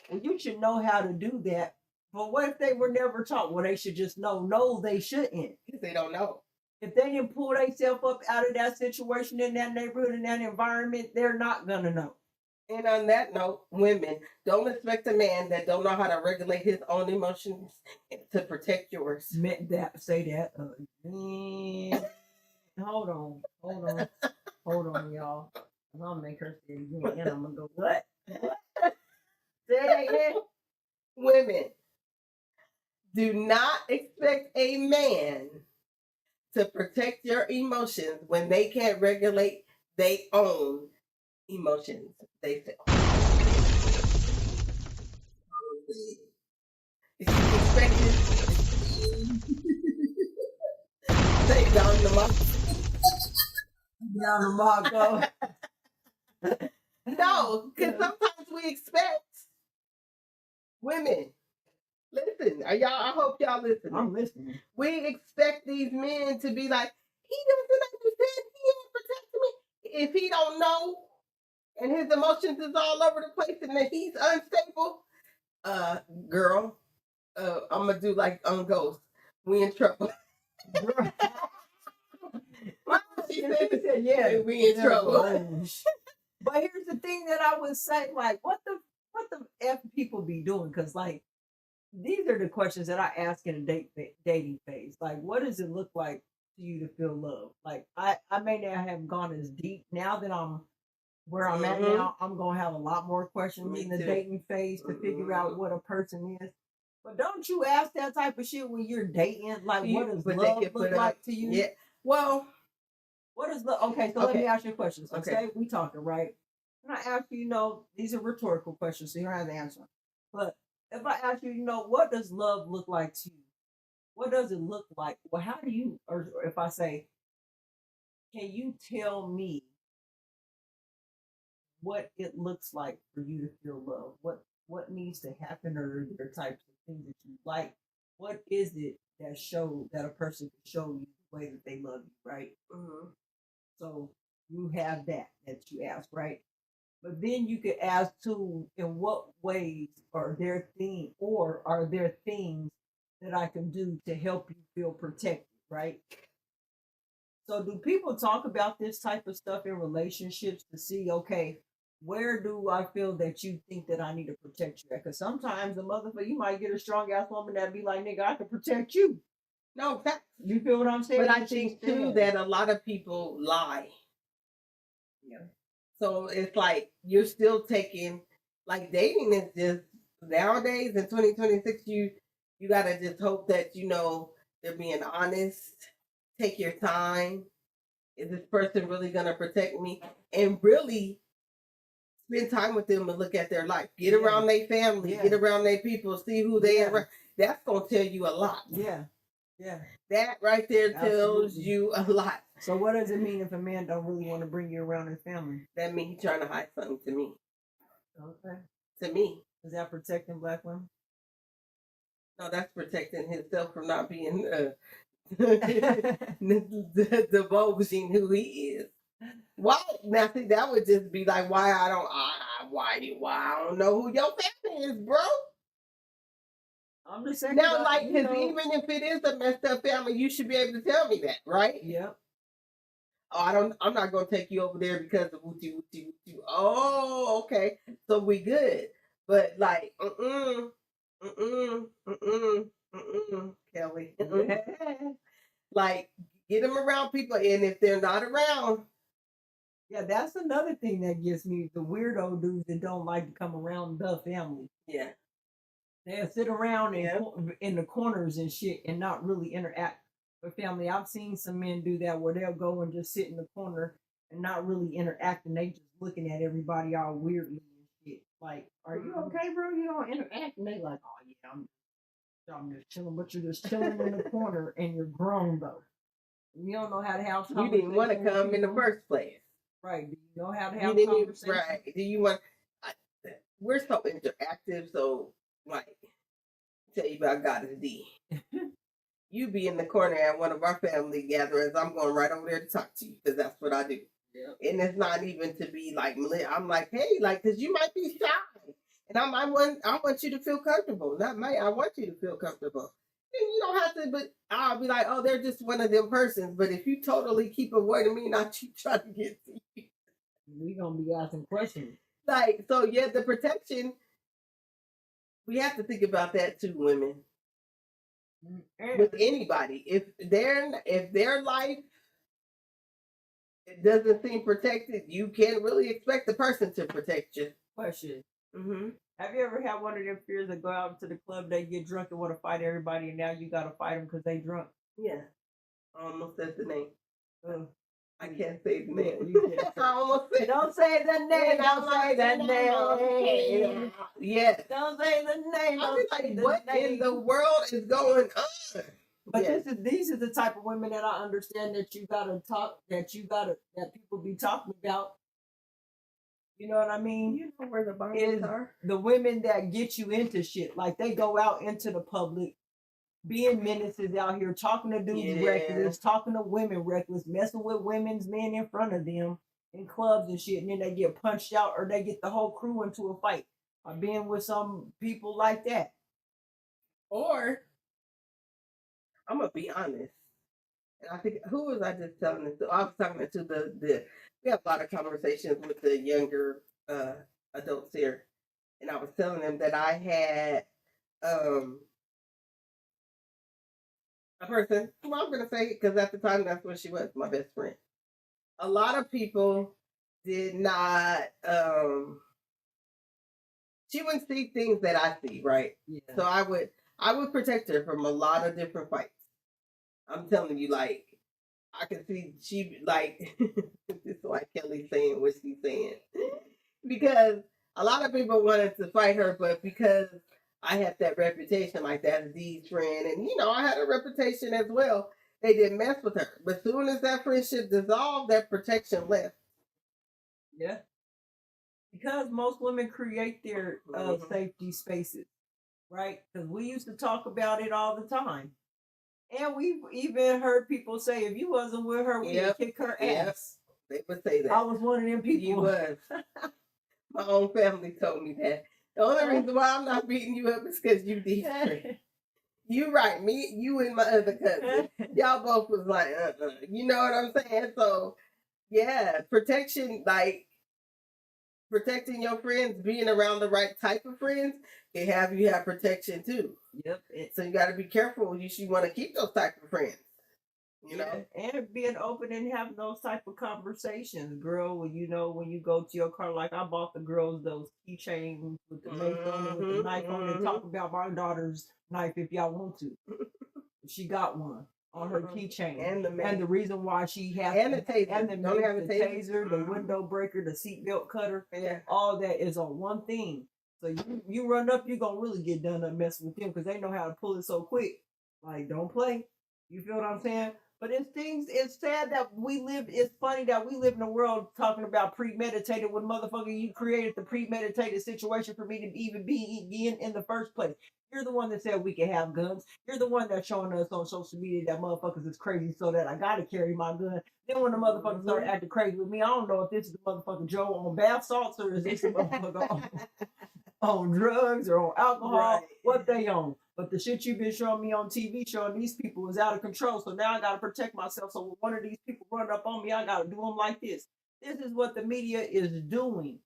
well, you should know how to do that. But what if they were never taught? Well, they should just know. No, they shouldn't. Because they don't know. If they didn't pull themselves up out of that situation, in that neighborhood, in that environment, they're not going to know. And on that note, women, don't expect a man that don't know how to regulate his own emotions to protect yours. Say that again. Hold on, y'all. I'm going to make her say it again, and I'm going to go, what? Say it again. Women, do not expect a man to protect your emotions when they can't regulate their own emotions themselves. If you expect it, take down the mark. Down the mark, No, because sometimes we expect women Listen, are y'all? I hope y'all listening. I'm listening. We expect these men to be like, he doesn't understand. He ain't protecting me. If he don't know, and his emotions is all over the place, and that he's unstable, girl, I'm gonna do like on Ghost. We in trouble. She said, yeah, we in trouble. But here's the thing that I would say, like, what the F people be doing? Because, like, these are the questions that I ask in a dating phase. Like, what does it look like to you to feel love? Like, I may not have gone as deep. Now that I'm where I'm at now, I'm going to have a lot more questions in the dating phase to figure out what a person is. But don't you ask that type of shit when you're dating? Like, what does love look like to you? Yeah. Well, what is love? Okay, so let me ask you a question. So say we talking, right? And I ask you, you know, these are rhetorical questions, so you don't have to answer them. But if I ask you, you know, what does love look like to you? What does it look like? Well, how do you, or if I say, can you tell me what it looks like for you to feel love? What needs to happen, or there types of things that you like? What is it that a person can show you the way that they love you, right? Mm-hmm. So you have that you ask, right? But then you could ask too, in what ways are there things that I can do to help you feel protected, right? So do people talk about this type of stuff in relationships to see, okay, where do I feel that you think that I need to protect you at? Because sometimes the motherfucker, you might get a strong ass woman that be like, nigga, I can protect you. No, you feel what I'm saying? But I think too that a lot of people lie. Yeah. So it's like you're still taking, like, dating is just nowadays in 2026. You gotta just hope that they're being honest. Take your time. Is this person really gonna protect me? And really spend time with them and look at their life. Get around their family. Get around their people. See who they are. That's gonna tell you a lot. Yeah. Yeah. That right there tells you a lot. So what does it mean if a man don't really want to bring you around his family? That means he's trying to hide something to me. Okay. To me. Is that protecting black women? No, that's protecting himself from not being divulging who he is. Why? Now, see, that would just be like, why I don't know who your family is, bro. I'm just saying. Now, like, because even if it is a messed up family, you should be able to tell me that, right? Yeah. Oh, I'm not gonna take you over there because of wooty. Oh, okay. So we good. But like, Kelly. Like, get them around people, and if they're not around. Yeah, that's another thing that gets me, the weirdo dudes that don't like to come around the family. Yeah. They'll sit around in the corners and shit and not really interact with family. I've seen some men do that where they'll go and just sit in the corner and not really interact, and they just looking at everybody all weirdly and shit. Like, are you okay, bro? You don't interact. And they like, oh yeah, I'm just chilling, but you're just chilling in the corner and you're grown though. You don't know how to have conversations. You didn't want to come in the first place. Right. Do you know how to have conversations? Right. Do you want... we're so interactive, so, like, tell you about GoddessDee. You be in the corner at one of our family gatherings, I'm going right over there to talk to you, because that's what I do. Yeah. And it's not even to be like, I'm like, hey, like, because you might be shy. And I want you to feel comfortable. I want you to feel comfortable. And you don't have to, but I'll be like, oh, they're just one of them persons. But if you totally keep avoiding me and I keep trying to get to you, we're going to be asking questions. Like, so yeah, the protection, we have to think about that too, women. With anybody. If their life it doesn't seem protected, you can't really expect the person to protect you. Question. Mm-hmm. Have you ever had one of them fears that go out to the club, they get drunk and want to fight everybody, and now you got to fight them because they drunk? Yeah. I almost said the name. I can't say the name. I almost said. Don't say the name. Don't say the name. Yes. Don't say the name. I was like, what in the world is going on? But these are the type of women that I understand that you gotta talk, that people be talking about. You know what I mean? You know where the bombs Is are? the women that get you into shit. Like they go out into the public, being menaces out here, talking to dudes reckless, talking to women reckless, messing with women's men in front of them in clubs and shit, and then they get punched out or they get the whole crew into a fight. I've been with some people like that. Or I'm gonna be honest. And I think who was I just telling this to? I was talking to the we have a lot of conversations with the younger adults here. And I was telling them that I had a person, well, I'm gonna say it because at the time that's what she was, my best friend. A lot of people did not she wouldn't see things that I see, right? Yeah. So I would protect her from a lot of different fights. I'm telling you, like, I can see she like this is why Kelly's saying what she's saying. Because a lot of people wanted to fight her, but because I had that reputation, like that's Dee's friend, and you know, I had a reputation as well, they didn't mess with her. But soon as that friendship dissolved, that protection left. Yeah. Because most women create their safety spaces, right? Because we used to talk about it all the time. And we've even heard people say, if you wasn't with her, we'd kick her ass. They would say that. I was one of them people. You was. My own family told me that. The only reason why I'm not beating you up is because you different. You right. Me, you and my other cousin. Y'all both was like, You know what I'm saying? So, yeah, protection, like, protecting your friends, being around the right type of friends, can have you have protection too. Yep. So you got to be careful. You should want to keep those type of friends. You know, and being open and having those type of conversations, girl. When you know when you go to your car, like I bought the girls those keychains with the mace on it, with the knife on it. Talk about my daughter's knife if y'all want to. She got one on her keychain, and the reason why she has the taser, and the taser, the window breaker, the seatbelt cutter, all that is on one thing. So you run up, you're gonna really get done up messing with them because they know how to pull it so quick. Like, don't play. You feel what I'm saying? But it's sad that it's funny that we live in a world talking about premeditated when motherfucker you created the premeditated situation for me to even be in the first place. You're the one that said we can have guns. You're the one that's showing us on social media that motherfuckers is crazy so that I gotta carry my gun. Then when the motherfuckers start acting crazy with me, I don't know if this is the motherfucker Joe on bath salts or is this the motherfucker on drugs or on alcohol, what they on. But the shit you've been showing me on TV, showing these people is out of control. So now I got to protect myself. So when one of these people run up on me, I got to do them like this. This is what the media is doing.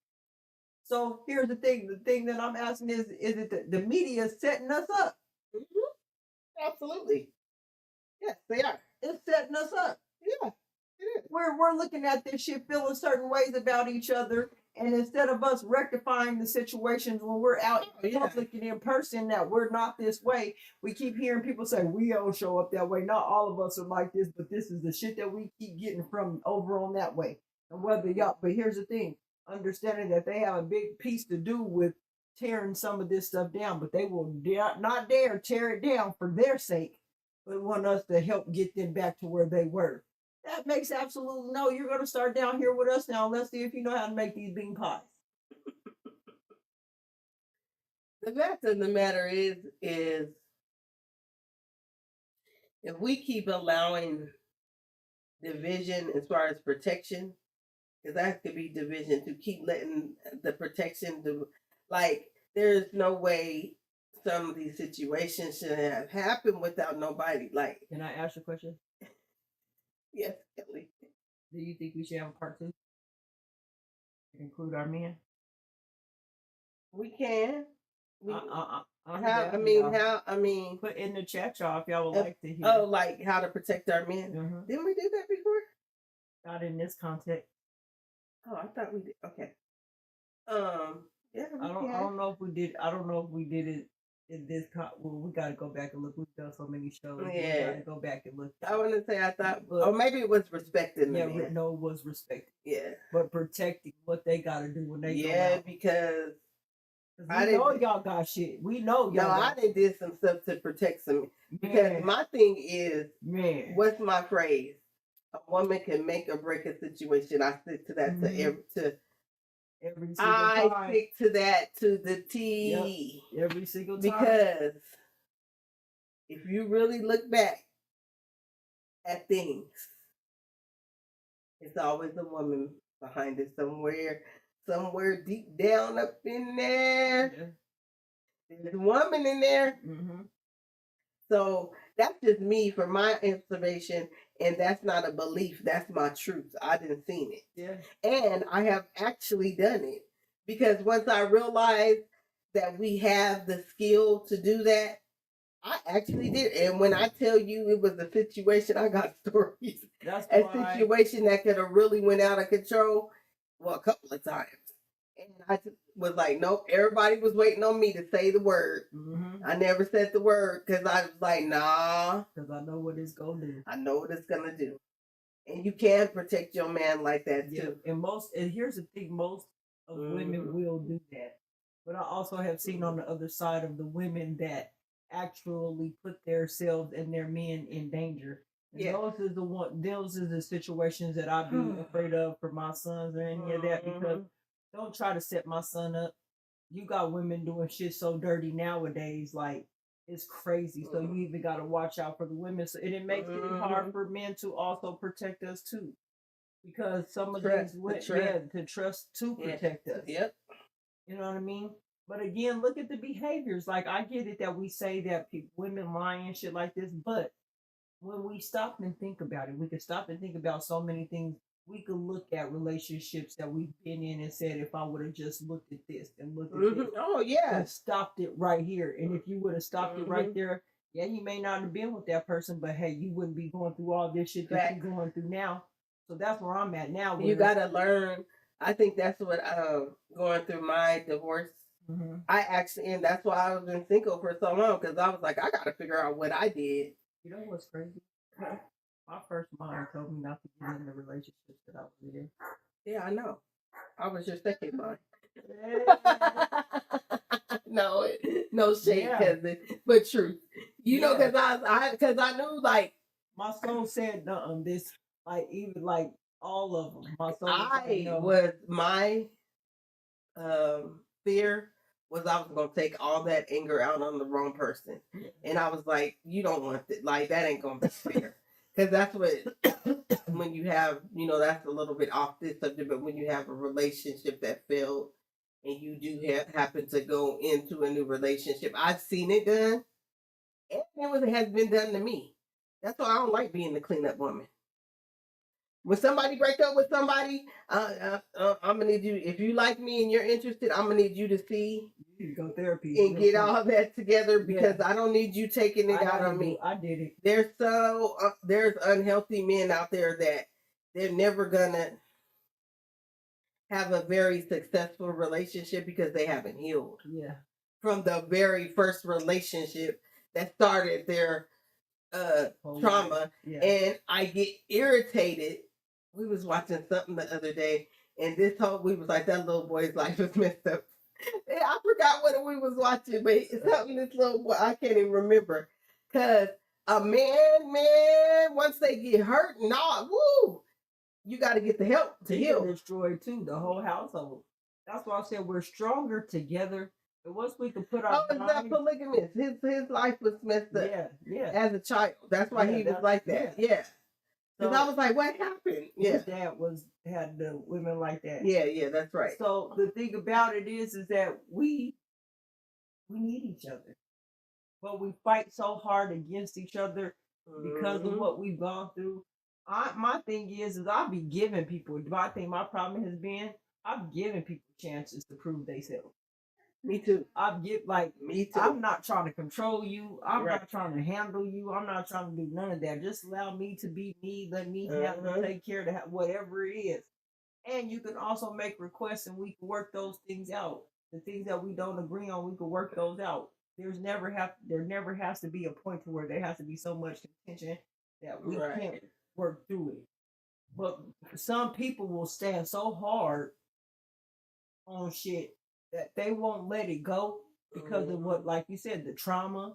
So here's the thing. The thing that I'm asking is it the media is setting us up? Mm-hmm. Absolutely. Yes, they are. It's setting us up. Yeah. It is. We're looking at this shit feeling certain ways about each other. And instead of us rectifying the situations when we're out in public and in person that we're not this way, we keep hearing people say, we don't show up that way. Not all of us are like this, but this is the shit that we keep getting from over on that way. And whether y'all, but here's the thing, understanding that they have a big piece to do with tearing some of this stuff down, but they will not dare tear it down for their sake, but want us to help get them back to where they were. That makes absolutely no. You're going to start down here with us now. Let's see if you know how to make these bean pies. The fact of the matter is if we keep allowing division as far as protection, because that could be division, to keep letting the protection do, like, there's no way some of these situations should have happened without nobody. Like, can I ask you a question? Yes, Kelly. Do you think we should have a part 2? Include our men? We can. I mean, put in the chat, y'all, if y'all would like to hear. Oh, like how to protect our men. Mm-hmm. Didn't we do that before? Not in this context. Oh, I thought we did. Okay. Yeah. I don't know if we did. I don't know if we did it in this. Well, we got to go back and look. We've done so many shows. Yeah. We got to go back and look. I want to say I thought, or maybe it was respecting the men. No, it was respecting. Yeah. But protecting what they got to do when they go out. Yeah, because we know y'all got shit. We know y'all. No, I did some stuff to protect some. Because my thing is, what's my phrase? A woman can make or break a situation. I stick to that Every single I time. stick to that to the T. Yep. Every single time. Because if you really look back at things, it's always a woman behind it somewhere deep down up in there. Yeah. There's a woman in there. Mm-hmm. So that's just me for my observation, and that's not a belief. That's my truth. I didn't seen it. Yeah. And I have actually done it because once I realized that we have the skill to do that, I actually did. And when I tell you it was a situation, I got stories. That's A why. situation that could have really went out of control, well, a couple of times. And I just was like, nope, everybody was waiting on me to say the word. Mm-hmm. I never said the word because I was like, nah. Because I know what it's going to do. I know what it's going to do. And you can protect your man like that too. And here's the thing, most of women will do that. But I also have seen on the other side of the women that actually put themselves and their men in danger. And those are the situations that I'd be afraid of for my sons or any of that, because don't try to set my son up. You got women doing shit so dirty nowadays, like it's crazy. So you even got to watch out for the women. So it makes it hard for men to also protect us too, because some of these women to trust to protect us. Yep. You know what I mean? But again, look at the behaviors. Like, I get it that we say that women lie and shit like this, but when we stop and think about it, we can stop and think about so many things. We could look at relationships that we've been in and said, if I would have just looked at this and looked at this, oh yeah, and stopped it right here. And if you would have stopped it right there, yeah, you may not have been with that person, but hey, you wouldn't be going through all this shit that you're going through now. So that's where I'm at now. You gotta learn. I think that's what going through my divorce. I actually, and that's why I was been single for so long, because I was like, I gotta figure out what I did. You know what's crazy? My first mom told me not to get in the relationships that I was in. Yeah, I know. I was your second mom. No shade, cousin, but truth. You know, because I knew, like, my soul said nothing. This, like, even like all of them. My soul my fear was I was gonna take all that anger out on the wrong person, and I was like, you don't want it. Like, that ain't gonna be fair. Because that's what, when you have, that's a little bit off this subject, but when you have a relationship that failed and you do happen to go into a new relationship, I've seen it done, and it has been done to me. That's why I don't like being the cleanup woman. When somebody break up with somebody, I'm gonna need you. If you like me and you're interested, I'm gonna need you to see. You go therapy and get all that together, because I don't need you taking it out on me. I did it. There's unhealthy men out there that they're never gonna have a very successful relationship because they haven't healed. Yeah. From the very first relationship that started their trauma, and I get irritated. We was watching something the other day, and we was like, that little boy's life is messed up. I forgot what we was watching, but it's something this little boy, I can't even remember. Because a man, once they get hurt and all, you got to get the help to heal. Destroyed too, the whole household. That's why I said we're stronger together. And once we can put our it's not polygamous. His life was messed up. Yeah. As a child, that's why he was like that. Yeah. Because I was like, what happened? His dad had the women like that. Yeah, that's right. So the thing about it is that we need each other, but we fight so hard against each other because of what we've gone through. My thing is I'll be giving people. I think my problem has been I've given people chances to prove themselves. Me too. Me too. I'm not trying to control you. I'm not trying to handle you. I'm not trying to do none of that. Just allow me to be me. Let me take care of whatever it is. And you can also make requests, and we can work those things out. The things that we don't agree on, we can work those out. There never has to be a point to where there has to be so much contention that we can't work through it. But some people will stand so hard on shit that they won't let it go because of what, like you said, the trauma,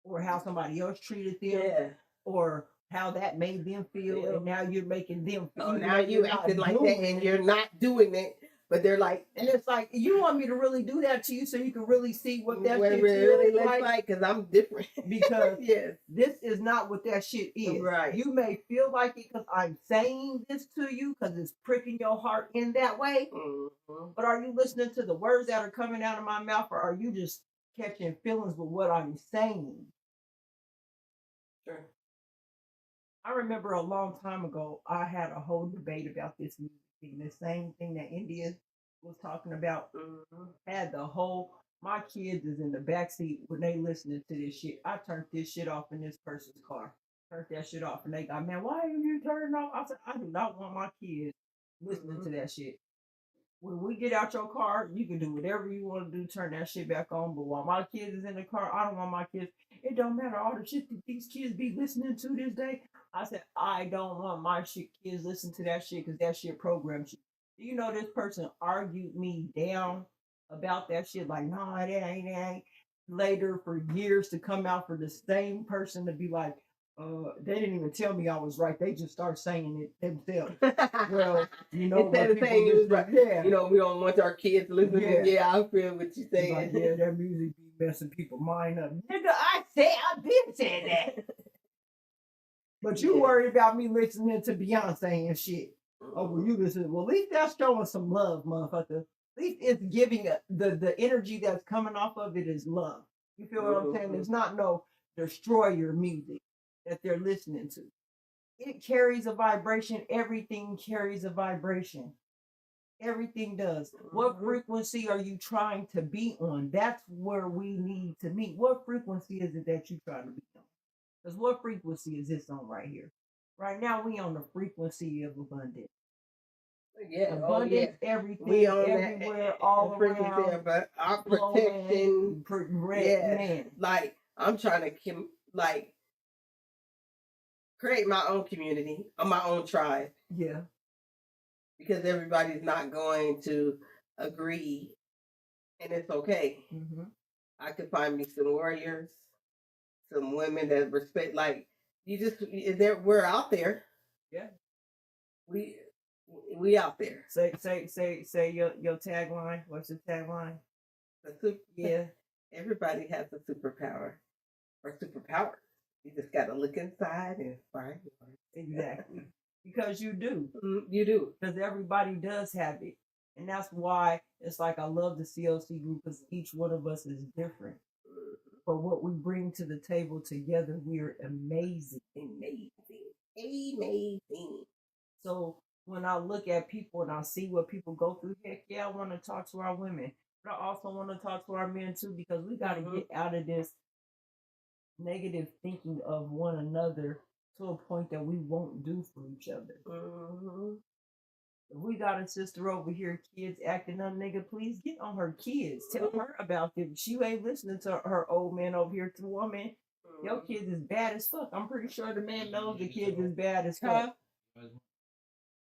or how somebody else treated them, or how that made them feel, and now you're making them feel. Now you acting like that, and you're not doing it. but they're like, And it's like, you want me to really do that to you so you can really see what that what shit it really feels looks like, because I'm different. Because yes, this is not what that shit is. Right. You may feel like it because I'm saying this to you because it's pricking your heart in that way. mm-hmm. But are you listening to the words that are coming out of my mouth, or are you just catching feelings with what I'm saying? Sure. I remember a long time ago, I had a whole debate about this music thing, the same thing that India was talking about. Mm-hmm. Had the whole, my kids is in the backseat when they listening to this shit. I turned this shit off in this person's car. Turned that shit off, and they got, man, why are you turning off? I said, I do not want my kids listening to that shit. When we get out your car, you can do whatever you want to do, turn that shit back on. But while my kids is in the car, I don't want my kids. It don't matter all the shit that these kids be listening to this day. I said, I don't want my kids listen to that shit because that shit programs you. Do you know this person argued me down about that shit? Like, no, it ain't. Later for years to come out for the same person to be like, they didn't even tell me I was right. They just start saying it themselves. Well, you know, instead of saying you was right, yeah. you know, we don't want our kids listening. Yeah. Yeah, I feel what you're saying. Like, yeah, that music be messing people mind up. Nigga, I've been saying that. But you worried about me listening to Beyonce and shit. Oh, well, you listen. Well, at least that's showing some love, motherfucker. At least it's giving the energy that's coming off of it is love. You feel what I'm saying? It's not no destroyer music that they're listening to. It carries a vibration. Everything carries a vibration. Everything does. What frequency are you trying to be on? That's where we need to meet. What frequency is it that you're trying to be on? Because what frequency is this on right here? Right now, we on the frequency of abundance. Yeah, abundance, everything, we on everywhere, that, all frequency, around. but our protection, man. Like I'm trying to create my own community, my own tribe. Yeah. Because everybody's not going to agree, and it's okay. Mm-hmm. I could find me some warriors, some women that respect. Like we're out there. Yeah. We out there. Say your tagline. What's your tagline? Yeah. Everybody has a superpower or superpower. You just got to look inside and find yours. Exactly. Because you do. You do. Because everybody does have it. And that's why it's like I love the CLC group because each one of us is different. But what we bring to the table together, we're amazing. So when I look at people and I see what people go through, heck yeah, I want to talk to our women. But I also want to talk to our men too because we got to get out of this negative thinking of one another to a point that we won't do for each other. If we got a sister over here, kids acting up, nigga, please get on her kids. Tell her about them. She ain't listening to her old man over here. To woman, your kids is bad as fuck. I'm pretty sure the man knows the kids is bad as fuck.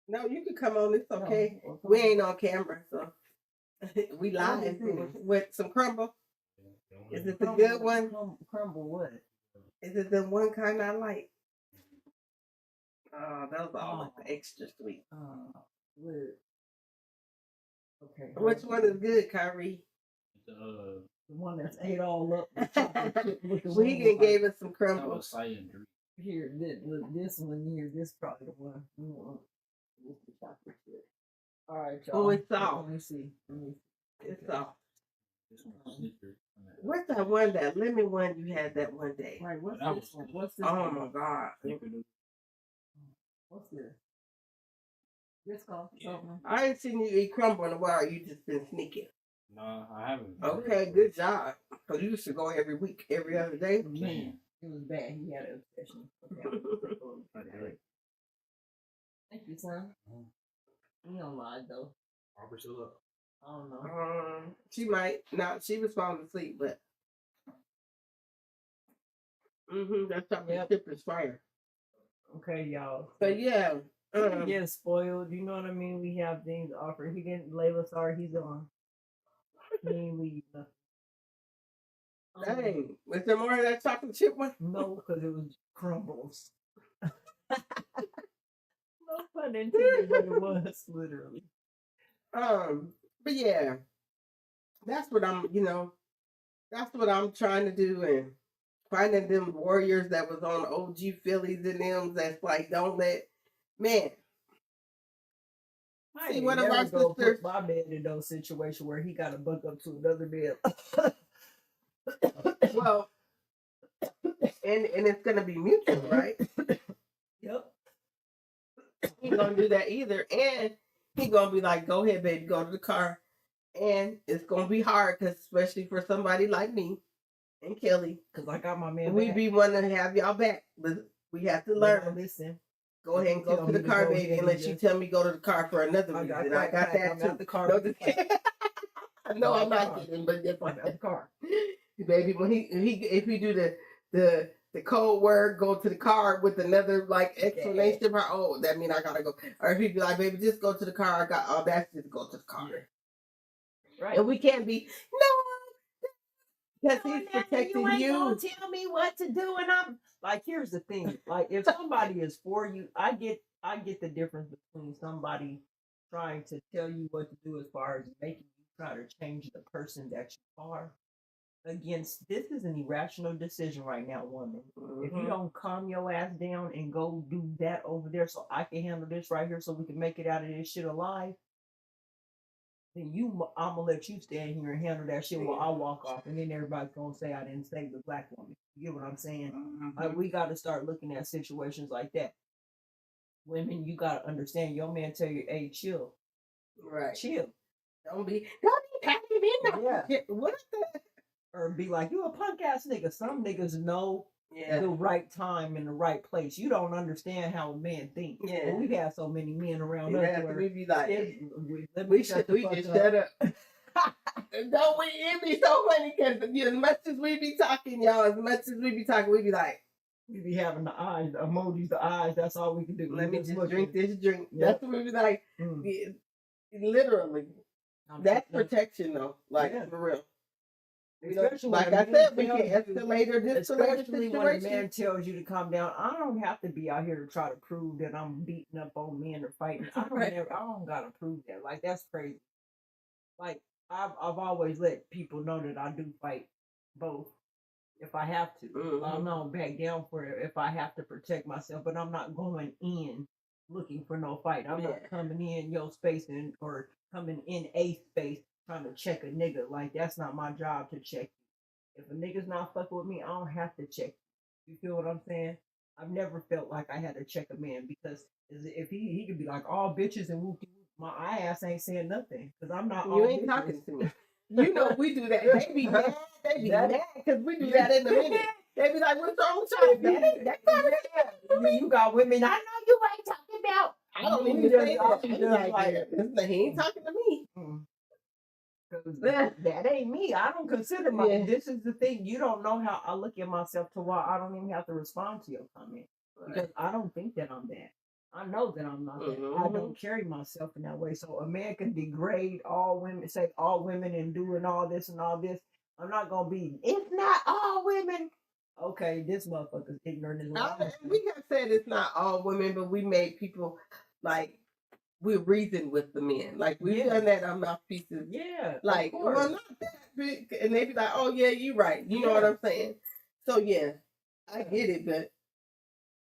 No, you can come on. It's okay. No, we ain't on camera, so we live with some crumble. Is it the good one? Crumble what? Is it the one kind I like? Oh, that was all like extra sweet. Weird. Okay. Which one is good, Kyrie? The one that's ate all up. We gave us some crumble. Here, this one here, this is probably the one. This is the chocolate chip. All right, y'all. Oh, it's soft. Let me see. It's soft. What's that one, that lemon one you had that one day? Right, what's this one? What's this Oh one? my God. What's this? This coffee. Yeah. I ain't seen you eat crumble in a while. You just been sneaking. No, I haven't. Okay, good job. Because you used to go every week, every other day. Man, it was bad. He had an obsession. Okay. Thank you, son. You don't lie, though. Barbara still up. I don't know. She might not. She was falling asleep, but that chocolate chip is fire. Okay, y'all. But yeah, get spoiled. You know what I mean? We have things offered. He didn't. Layla, sorry, he's on. He ain't leave nothing. Dang, was there more of that chocolate chip one? No, because it was crumbles. No pun intended, but it was literally. But yeah, that's what that's what I'm trying to do, and finding them warriors that was on OG Phillies and them that's like, don't let, man. I See, ain't one of our never go sisters, put my man in those situations where he got to buck up to another man. well, and it's gonna be mutual, right? Yep. He ain't gonna do that either, and he gonna be like, "Go ahead, baby, go to the car," and it's gonna be hard, cause especially for somebody like me and Kelly, Cause I got my man. we back. be wanting to have y'all back, but we have to learn. Listen. Go ahead and go to the car, baby, unless you tell me go to the car for another reason. I got that too. The car. No, I'm not kidding, but just I'm at the car. Baby, when if he do the code word, go to the car with another like explanation for, oh, that mean I gotta go. Or if he be like, baby, just go to the car, I got all that's just go to the car. Right. And we can't be because he's protecting you. Ain't you. gonna tell me what to do, and I'm like, here's the thing. Like, if somebody is for you, I get the difference between somebody trying to tell you what to do as far as making you try to change the person that you are. Against this is an irrational decision right now, woman. Mm-hmm. If you don't calm your ass down and go do that over there so I can handle this right here so we can make it out of this shit alive, then I'm gonna let you stand here and handle that shit while I walk off, and then everybody's gonna say I didn't save the black woman. You get what I'm saying? Mm-hmm. Like, we gotta start looking at situations like that. Women, you gotta understand, your man tell you, hey, chill. Right. Chill. Don't be packing in. Yeah. What is that? Or be like, you a punk ass nigga. Some niggas know the right time and the right place. You don't understand how a man thinks. Yeah. But we've had so many men around us where we be like, we just shut up. Don't we? It be so funny because as much as we be talking, y'all, we be like, we be having the eyes, the emojis, the eyes. That's all we can do. Let me just drink this drink. Yep. That's what we be like. Literally, that's protection though. Like for real. Especially like I said, we can escalate or de-escalate especially when a man tells you to calm down. I don't have to be out here to try to prove that I'm beating up on men or fighting. I don't gotta prove that. Like, that's crazy. Like, I've always let people know that I do fight both if I have to. Mm-hmm. I'm not back down for it if I have to protect myself, but I'm not going in looking for no fight. I'm not coming in your space or coming in a space trying to check a nigga. Like, that's not my job to check you. If a nigga's not fucking with me, I don't have to check you. You feel what I'm saying? I've never felt like I had to check a man, because if he could be like all bitches and whoop, my ass ain't saying nothing, because I'm not. You ain't talking to me. You know we do that. They be mad. They be mad because we do that in a minute. They be like, "What's wrong with y'all?" You got women. I know you ain't talking about. I don't even say that. He ain't talking to me. That ain't me. I don't consider this is the thing. You don't know how I look at myself to why I don't even have to respond to your comment. Right. Because I don't think that I'm that. I know that I'm not that. I don't carry myself in that way. So a man can degrade all women, say all women and doing all this and all this. I'm not gonna be, it's not all women. Okay, this motherfucker's ignorant as well. We have said it's not all women, but we made people like, we reason with the men. Like, we've done that on mouthpieces. Yeah. Like, well, not that big. And they be like, oh, yeah, you're right. You know what I'm saying? So, yeah, I get it. But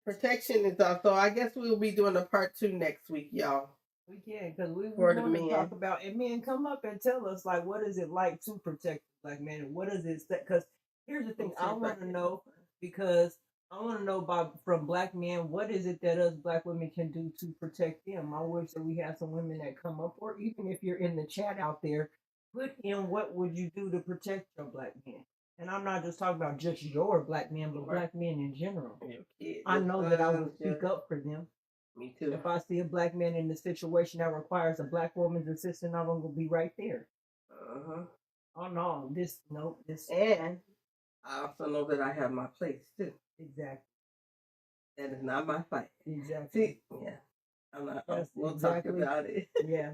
protection is also, I guess we'll be doing a part 2 next week, y'all. We can, because we want to talk about, and men come up and tell us, like, what is it like to protect black men? And what is it? Because here's the thing, I want to know, because I want to know from black men, what is it that us black women can do to protect them? I wish that we had some women that come up, or even if you're in the chat out there, put in what would you do to protect your black men. And I'm not just talking about just your black men, but black men in general. I know that I would speak up for them. Me too. If I see a black man in a situation that requires a black woman's assistance, I'm going to be right there. Oh, no, this. And I also know that I have my place, too. Exactly. That is not my fight. Exactly. See, yeah. I'm not. We'll talk about it. Yeah.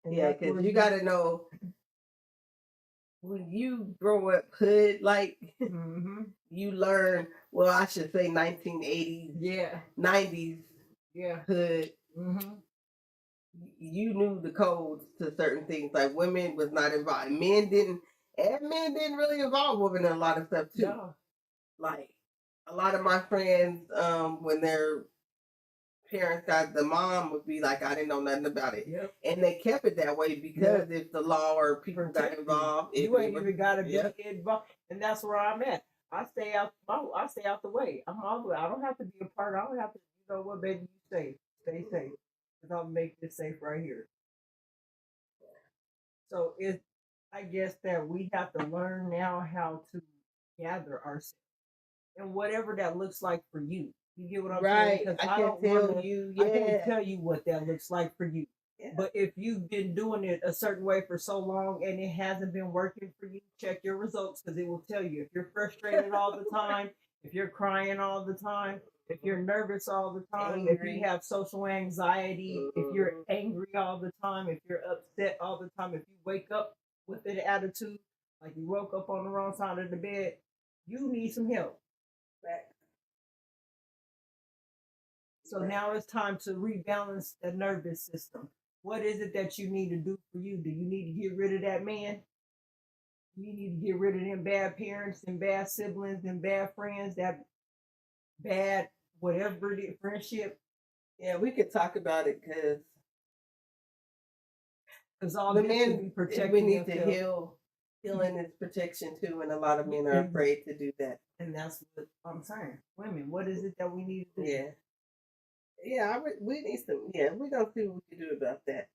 Yeah, because you got to know, when you grow up hood, like, you learn, well, I should say 1980s, 90s, hood. you knew the codes to certain things. Like women was not involved. Men didn't really involve women in a lot of stuff too. No. Like a lot of my friends, when their parents got, the mom would be like, I didn't know nothing about it. Yep. And they kept it that way because if the law or people got involved, you ain't even gotta be involved. And that's where I'm at. I stay out the way. I'm all the way. I don't have to be a part. I don't have to, you know what, baby, you stay safe. Because I'll make this safe right here. So I guess that we have to learn now how to gather ourselves. And whatever that looks like for you. You get what I'm saying? Because I can't tell you what that looks like for you. Yeah. But if you've been doing it a certain way for so long and it hasn't been working for you, check your results, because it will tell you if you're frustrated all the time, if you're crying all the time, if you're nervous all the time, if you have social anxiety, if you're angry all the time, if you're upset all the time, if you wake up with an attitude like you woke up on the wrong side of the bed, you need some help. So now it's time to rebalance the nervous system. What is it that you need to do for you? Do you need to get rid of that man? You need to get rid of them bad parents and bad siblings and bad friends, that bad whatever it is, friendship. Yeah, we could talk about it because all the men men, be protecting we need themselves. to heal. Healing is protection too, and a lot of men are afraid to do that. And that's what I'm saying. Women, what is it that we need to do? We need some. Yeah, we're gonna see what we can do about that.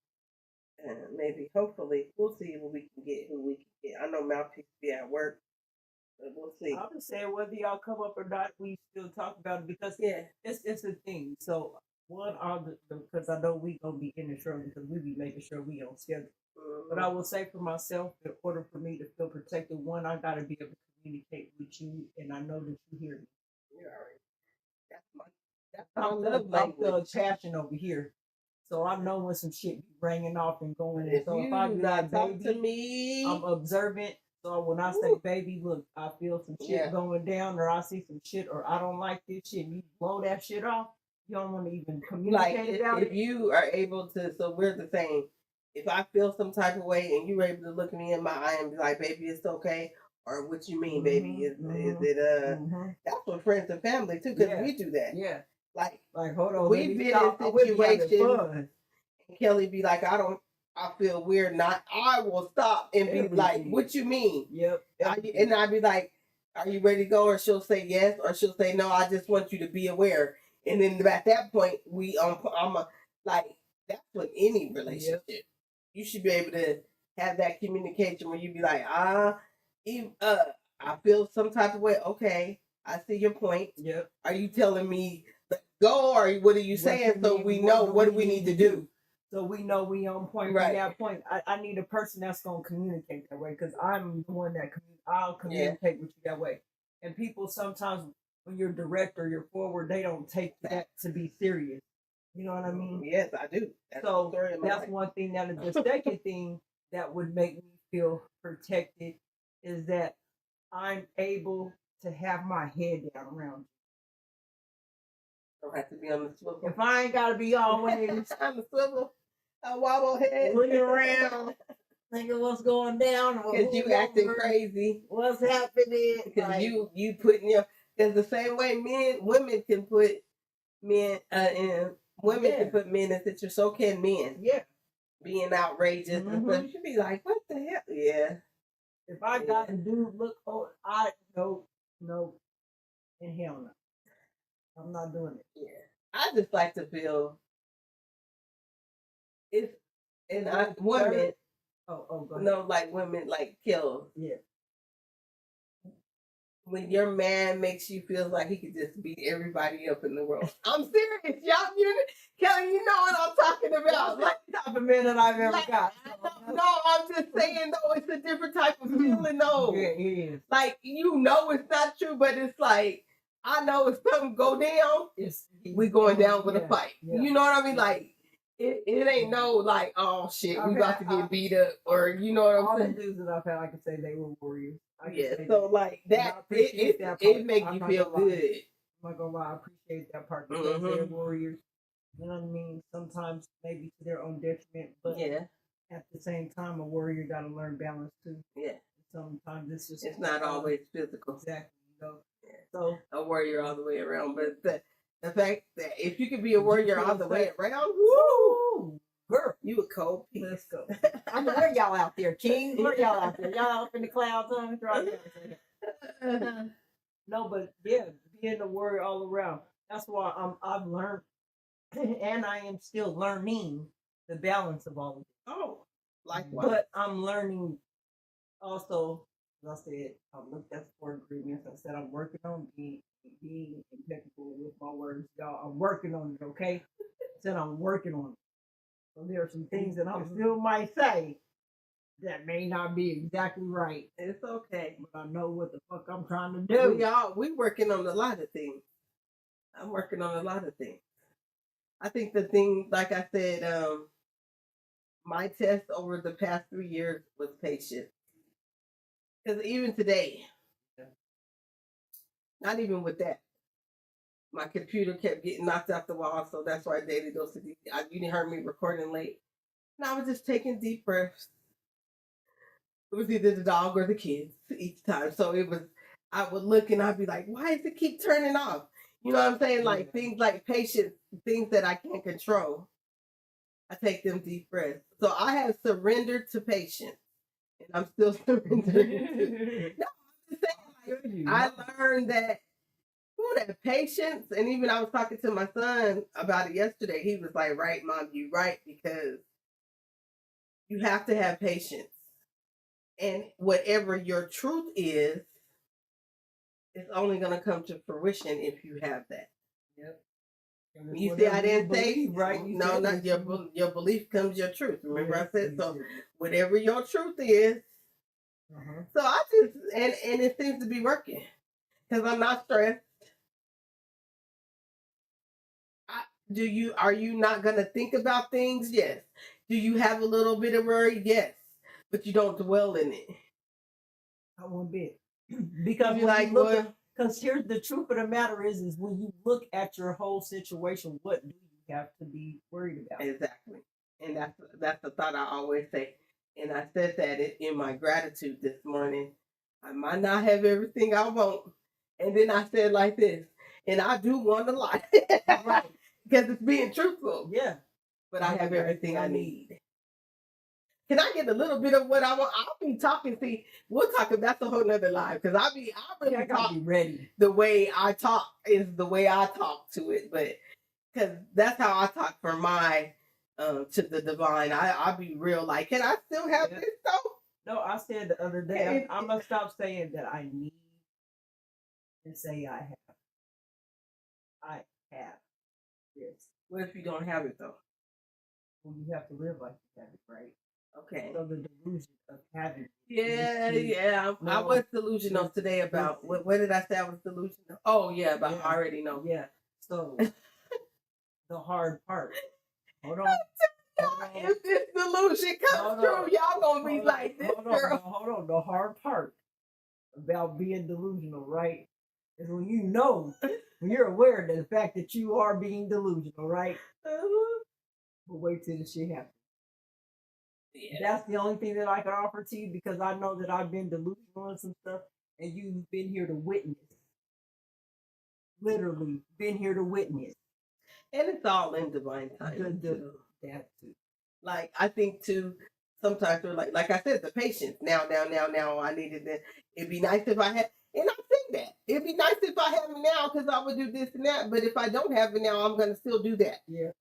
Maybe, hopefully, we'll see what we can get. Who we can get. I know Mouthpiece be at work, but we'll see. I'm just saying, whether y'all come up or not, we still talk about it because it's a thing. So one are because I know we gonna be in the show because we be making sure we on schedule. But I will say for myself, in order for me to feel protected, one, I gotta be able to communicate with you, and I know that you hear me. You're all right. I'm the passion over here. So I know when some shit be ringing off and going in. So if I be like, baby, to me, I'm observant. So when I say, baby, look, I feel some shit going down, or I see some shit, or I don't like this shit, and you blow that shit off, you don't want to even communicate about it. If you are able to, so we're the same. If I feel some type of way and you're able to look me in my eye and be like, baby, it's okay. Or what you mean, baby? Is it that's what friends and family too, because we do that. Yeah. Like hold on. We've been in situations and Kelly be like, I feel weird. I will stop and be like, what you mean? Yep. And I'd be like, are you ready to go? Or she'll say yes, or she'll say no, I just want you to be aware. And then at that point, that's with any relationship. Yep. You should be able to have that communication where you be like, I feel some type of way. Okay, I see your point. Yep. Are you telling me go, or what are you saying? So we know what do we need to do. So we know we on point. Right. From that point, I need a person that's gonna communicate that way, because I'm the one that I'll communicate with you that way. And people sometimes, when you're direct or you're forward, they don't take that to be serious. You know what I mean? Yes, I do. That's one thing. That is the second thing that would make me feel protected is that I'm able to have my head down around you. Don't have to be on the swivel. If I ain't gotta be always on the swivel, I wobble head, looking around, thinking what's going down, because you acting crazy. What's happening? Because you putting because the same way women can put men in. Women can put men in situations, so can men. Yeah. Being outrageous and stuff. You should be like, what the hell? Yeah. If I got a dude look, no, and hell no. I'm not doing it. Yeah. I just like to feel women. Go ahead. No, like women like Kellz. Yeah. When your man makes you feel like he could just beat everybody up in the world. I'm serious, y'all. Kelly, you know what I'm talking about. Like the type of man that I've ever got. No, I'm just saying, though, it's a different type of feeling, though. Yeah, it is. Like, it's not true, but it's like, I know if something go down, we going down with a fight. Yeah. You know what I mean? Like, it ain't no like, oh shit, we about to get beat up, or you know what I'm saying? All the dudes that I've had, I can say they were warriors. Yeah, so like that, it make you feel good. I'm not gonna lie, I appreciate that part because they're warriors. You know what I mean? Sometimes maybe to their own detriment, but Yeah, at the same time, a warrior got to learn balance too. yeah. Sometimes It's not always physical. exactly. You know? So A warrior all the way around, but the fact that if you could be a warrior all the way around, woo, girl, you a cold piece. let's go. I mean, where y'all out there, King? Where y'all out there? Y'all up in the clouds, huh? No, but yeah, being a warrior all around. That's why I've learned, and I am still learning the balance of all of it. Oh, likewise. But I'm learning also, as I said, I looked at four ingredients. I said I'm working on being impeccable with my words, y'all. I'm working on it, okay? I said I'm working on it. So there are some things that I still might say that may not be exactly right. It's okay. But I know what the fuck I'm trying to do. We working on a lot of things. I'm working on a lot of things. I think the thing, like I said, my test over the past 3 years was patience. Because even today, not even with that, my computer kept getting knocked off the wall, so that's why daily dose of you didn't hear me recording late. And I was just taking deep breaths. It was either the dog or the kids each time. So it was, I would look and I'd be like, why does it keep turning off? You know what I'm saying? Like things like patience, things that I can't control. I take them deep breaths. So I have surrendered to patience. And I'm still surrendering. No, I'm just saying, like, I learned that patience, and even I was talking to my son about it yesterday. He was like, right, Mom, you right, because you have to have patience. And whatever your truth is, it's only going to come to fruition if you have that. Yep. You see, I didn't say, right? No, not your belief comes your truth. Remember I said, so whatever your truth is. So I just, and it seems to be working because I'm not stressed. Are you not going to think about things? Yes. Do you have a little bit of worry? Yes. But you don't dwell in it. Not one bit. Because because here's the truth of the matter is when you look at your whole situation, what do you have to be worried about? Exactly. And that's the thought I always say. And I said that in my gratitude this morning. I might not have everything I want. And then I said like this, and I do want a lot. Right. Because it's being truthful. Yeah. But I have everything I need. Can I get a little bit of what I want? I'll be talking. See, we'll talk. That's a whole nother live because I really talk. Be ready. The way I talk is the way I talk to it, but because that's how I talk for my to the divine. I'll be real. Like, can I still have this though? No, I said the other day. I'm gonna stop saying that I need and say I have. I have. Yes. What if you don't have it though? Well, you have to live like you have it, right? Okay. So the delusion of having. Yeah. I was delusional today about what did I say I was delusional? Oh yeah, but I already know. Yeah. So the hard part. Hold on. If this delusion comes true, y'all gonna be like this girl. Hold on. The hard part about being delusional, right? Is when you know, when you're aware of the fact that you are being delusional, right? But wait till the shit happens. Yeah. That's the only thing that I can offer to you because I know that I've been delusional and some stuff, and you've been here to witness. Literally, been here to witness. And it's all in divine time. That too. Like, I think too, sometimes we're like I said, the patience. Now, I needed that. It'd be nice if I had, and I think that. It'd be nice if I have it now because I would do this and that. But if I don't have it now, I'm going to still do that. Yeah.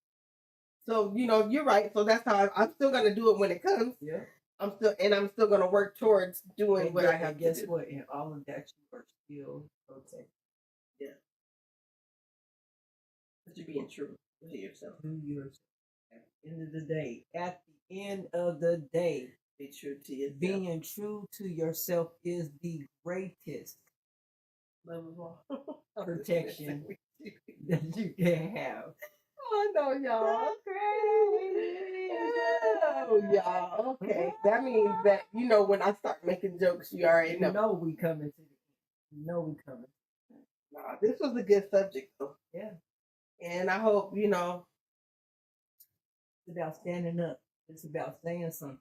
So, you're right. So that's how I'm still going to do it when it comes. Yeah. I'm still going to work towards doing what I have to do. Guess what? In all of that, you are still protected. Yeah. But you're being true to yourself. To yourself. At the end of the day, be true to yourself. Being true to yourself is the greatest protection that you can have. Oh, no, y'all. Oh, y'all. Okay. That means that, when I start making jokes, you already know. You know we coming. Nah, this was a good subject, though. Yeah. And I hope, It's about standing up. It's about saying something.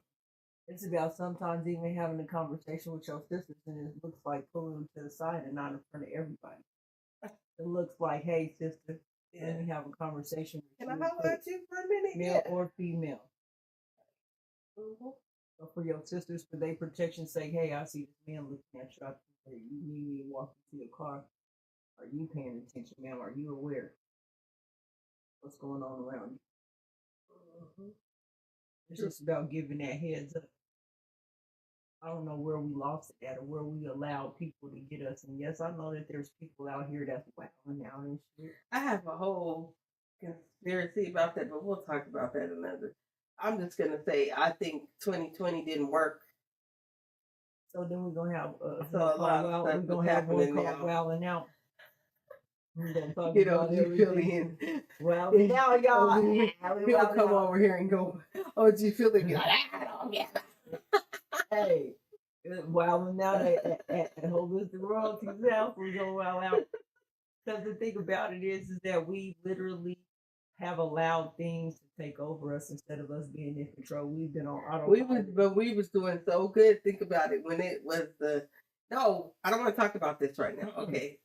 It's about sometimes even having a conversation with your sisters, and it looks like pulling them to the side and not in front of everybody. It looks like, hey, sister, let me have a conversation with Can you. I holler at you for a minute? Male or female. Mm-hmm. So for your sisters, for their protection sake, hey, I see this man looking at you. I think you need me to walk into your car. Are you paying attention, ma'am? Are you aware what's going on around you? Mm-hmm. It's just about giving that heads up. I don't know where we lost it at or where we allowed people to get us. And yes, I know that there's people out here that's wilding out and shit. I have a whole conspiracy about that, but we'll talk about that another. I'm just gonna say I think 2020 didn't work. So then we're gonna have So a lot of stuff we're gonna is have one happening called now. Wilding Out. We're gonna talk You know, about you feel everything. in. Wilding Out, y'all. People come over here and go, "Oh, do you feel it?" Be like, "I don't get it." Hey, wilding out at Holistic Royalty's house. We're gonna wild out. Because the thing about it is that we literally have allowed things to take over us instead of us being in control. We've been on autopilot. We was doing so good. Think about it when it was the. No, I don't want to talk about this right now. Okay.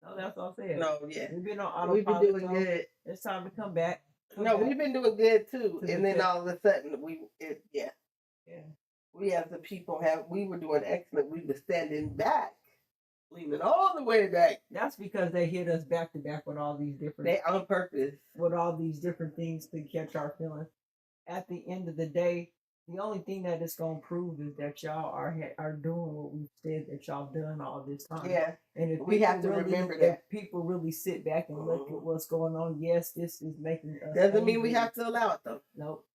No, that's all I said. No, yeah. We've been on autopilot. We've been doing good. It's time to come back. We've been doing good too. And then all of a sudden, yeah. We as the people we were doing excellent. We were standing back, leaning all the way back. That's because they hit us back to back with all these different. They on purpose. With all these different things to catch our feelings. At the end of the day, the only thing that it's gonna prove is that y'all are doing what we've said that y'all done all this time. Yeah, and if we have to remember that. If people really sit back and look at what's going on, yes, this is making us. Doesn't mean we have to allow it though. Nope.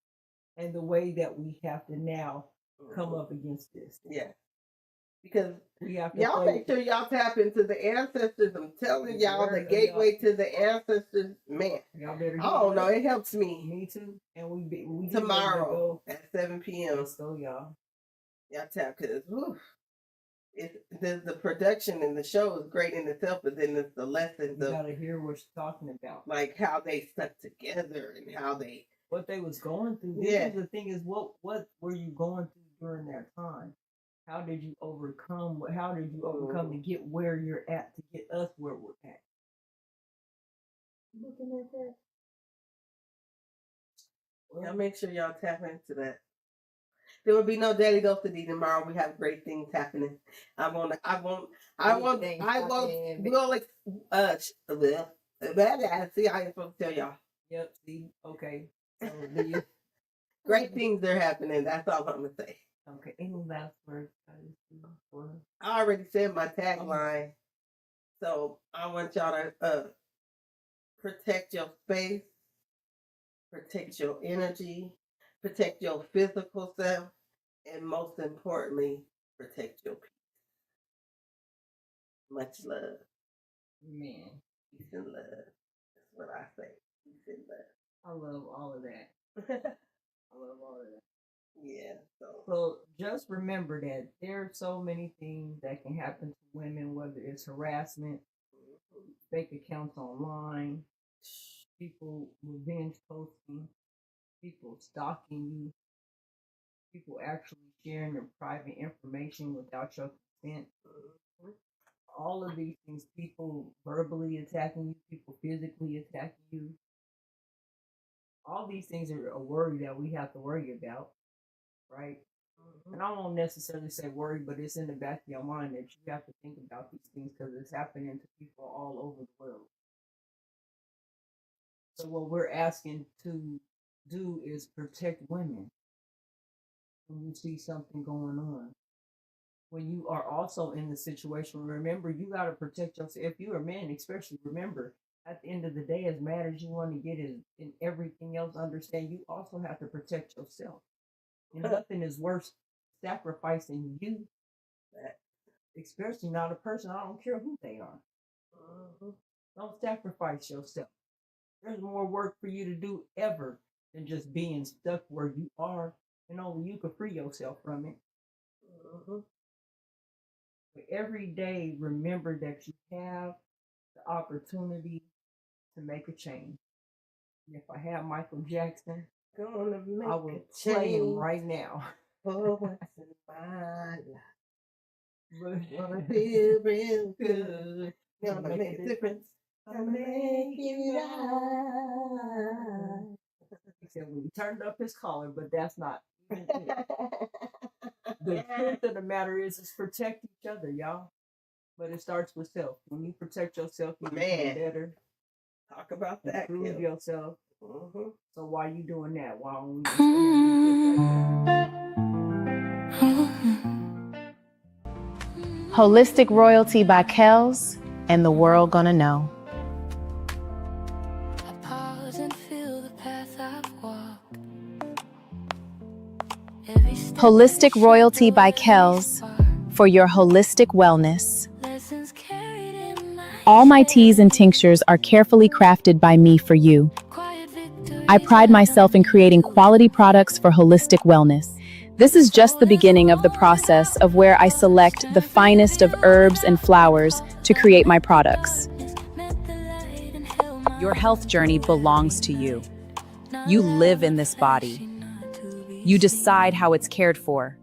And the way that we have to now come up against this. Yeah. Because we have to y'all make sure y'all tap into the ancestors. I'm telling y'all, the gateway to the ancestors, man. Y'all better. I don't know. It helps me. Me too. And we tomorrow at 7 p.m. Let's go, y'all. Y'all tap because the production and the show is great in itself, but then it's the lessons. You gotta hear what she's talking about, like how they stuck together and how they what they was going through. Yeah. The thing is, what were you going through during that time? How did you overcome? How did you overcome to get where you're at, to get us where we're at? Looking at that. Well, make sure y'all tap into that. There will be no Daily Dose of D tomorrow. We have great things happening. We'll see, I ain't supposed to tell y'all. Yep, see, okay. So, great things are happening. That's all I'm gonna say. Okay, any last words? I already said my tagline. So I want y'all to protect your space, protect your energy, protect your physical self, and most importantly, protect your peace. Much love. Man. Peace and love. That's what I say. Peace and love. I love all of that. I love all of that. Yeah. So just remember that there are so many things that can happen to women, whether it's harassment, fake accounts online, people revenge posting, people stalking you, people actually sharing their private information without your consent. All of these things, people verbally attacking you, people physically attacking you. All these things are a worry that we have to worry about. Right? And I won't necessarily say worry, but it's in the back of your mind that you have to think about these things because it's happening to people all over the world. So what we're asking to do is protect women when you see something going on. When you are also in the situation, remember, you got to protect yourself. If you're a man, especially, remember, at the end of the day, as mad as you want to get in everything else, understand you also have to protect yourself. And nothing is worse sacrificing you, especially not a person. I don't care who they are. Don't sacrifice yourself. There's more work for you to do ever than just being stuck where you are, and only you can free yourself from it. But every day, remember that you have the opportunity to make a change. And if I have Michael Jackson, Gonna make I will a play him change right now. for what's in my life. But Wanna feel real good. Gonna make a difference. Gonna make it right. He said when he turned up his collar, but that's not even it. The truth of the matter is protect each other, y'all. But it starts with self. When you protect yourself, you become better. Talk about that. Improve yourself. Mm-hmm. So while you doing that, why don't we just go ahead and do this right Holistic Royalty by Kellz, and the world gonna know. I pause and feel the path I've walked. Every step Holistic Royalty by Kellz, for your holistic wellness. lessons carried in my All my teas and tinctures are carefully crafted by me for you. quiet victories. I pride myself in creating quality products for holistic wellness. This is just the beginning of the process of where I select the finest of herbs and flowers to create my products. Your health journey belongs to you. You live in this body. You decide how it's cared for.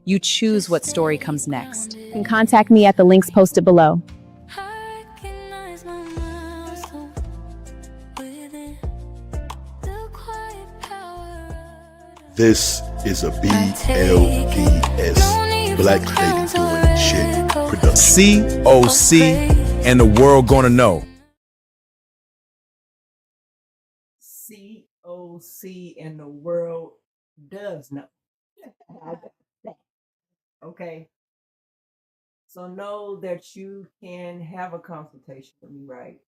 You choose what story comes next. You can contact me at the links posted below. I recognize my milestone within the quiet power. This is a BLPS, Black Lady Doing Shit production. COC and the world gonna know. COC and the world does know. Okay. So know that you can have a consultation with me, right?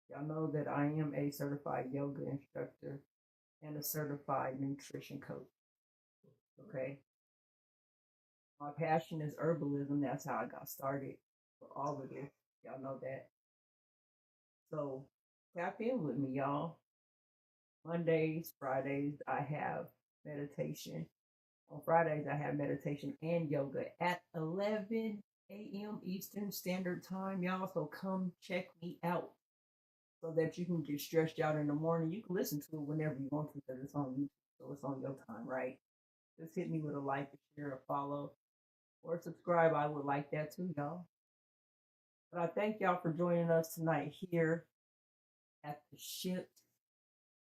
Y'all know that I am a certified yoga instructor and a certified nutrition coach. Okay. My passion is herbalism. That's how I got started for all of this. Y'all know that. So tap in with me, y'all. Mondays, Fridays, I have meditation. On Fridays, I have meditation and yoga at 11 a.m. Eastern Standard Time, y'all. So come check me out so that you can get stretched out in the morning. You can listen to it whenever you want to because it's on YouTube, so it's on your time, right? Just hit me with a like, a share, a follow, or subscribe. I would like that too, y'all. But I thank y'all for joining us tonight here at the Shift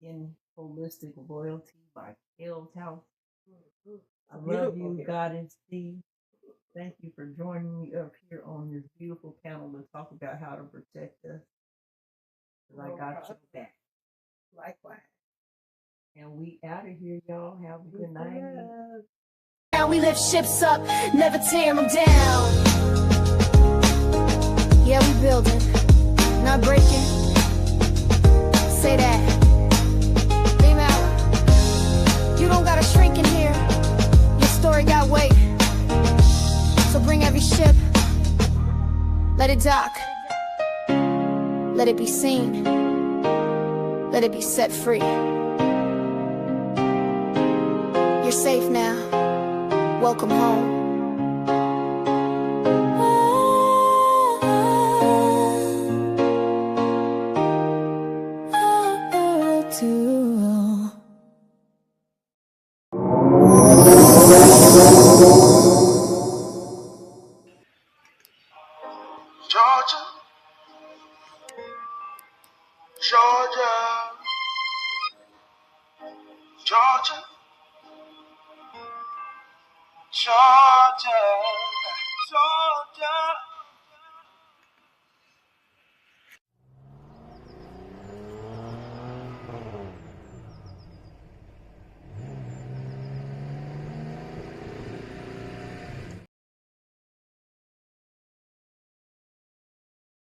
in Holistic Royalty by Kellz House. I love you, GoddessDee. Thank you for joining me up here on this beautiful panel to talk about how to protect us. I got your back. Likewise. And we out of here, y'all. Have a good night. Now we lift ships up, never tear them down. Yeah, we building, not breaking. Say that. Female, you don't gotta shrink in here. Your story got weight. So bring every ship, let it dock. Let it be seen. Let it be set free. You're safe now. Welcome home. Georgia, Georgia, Georgia, Georgia.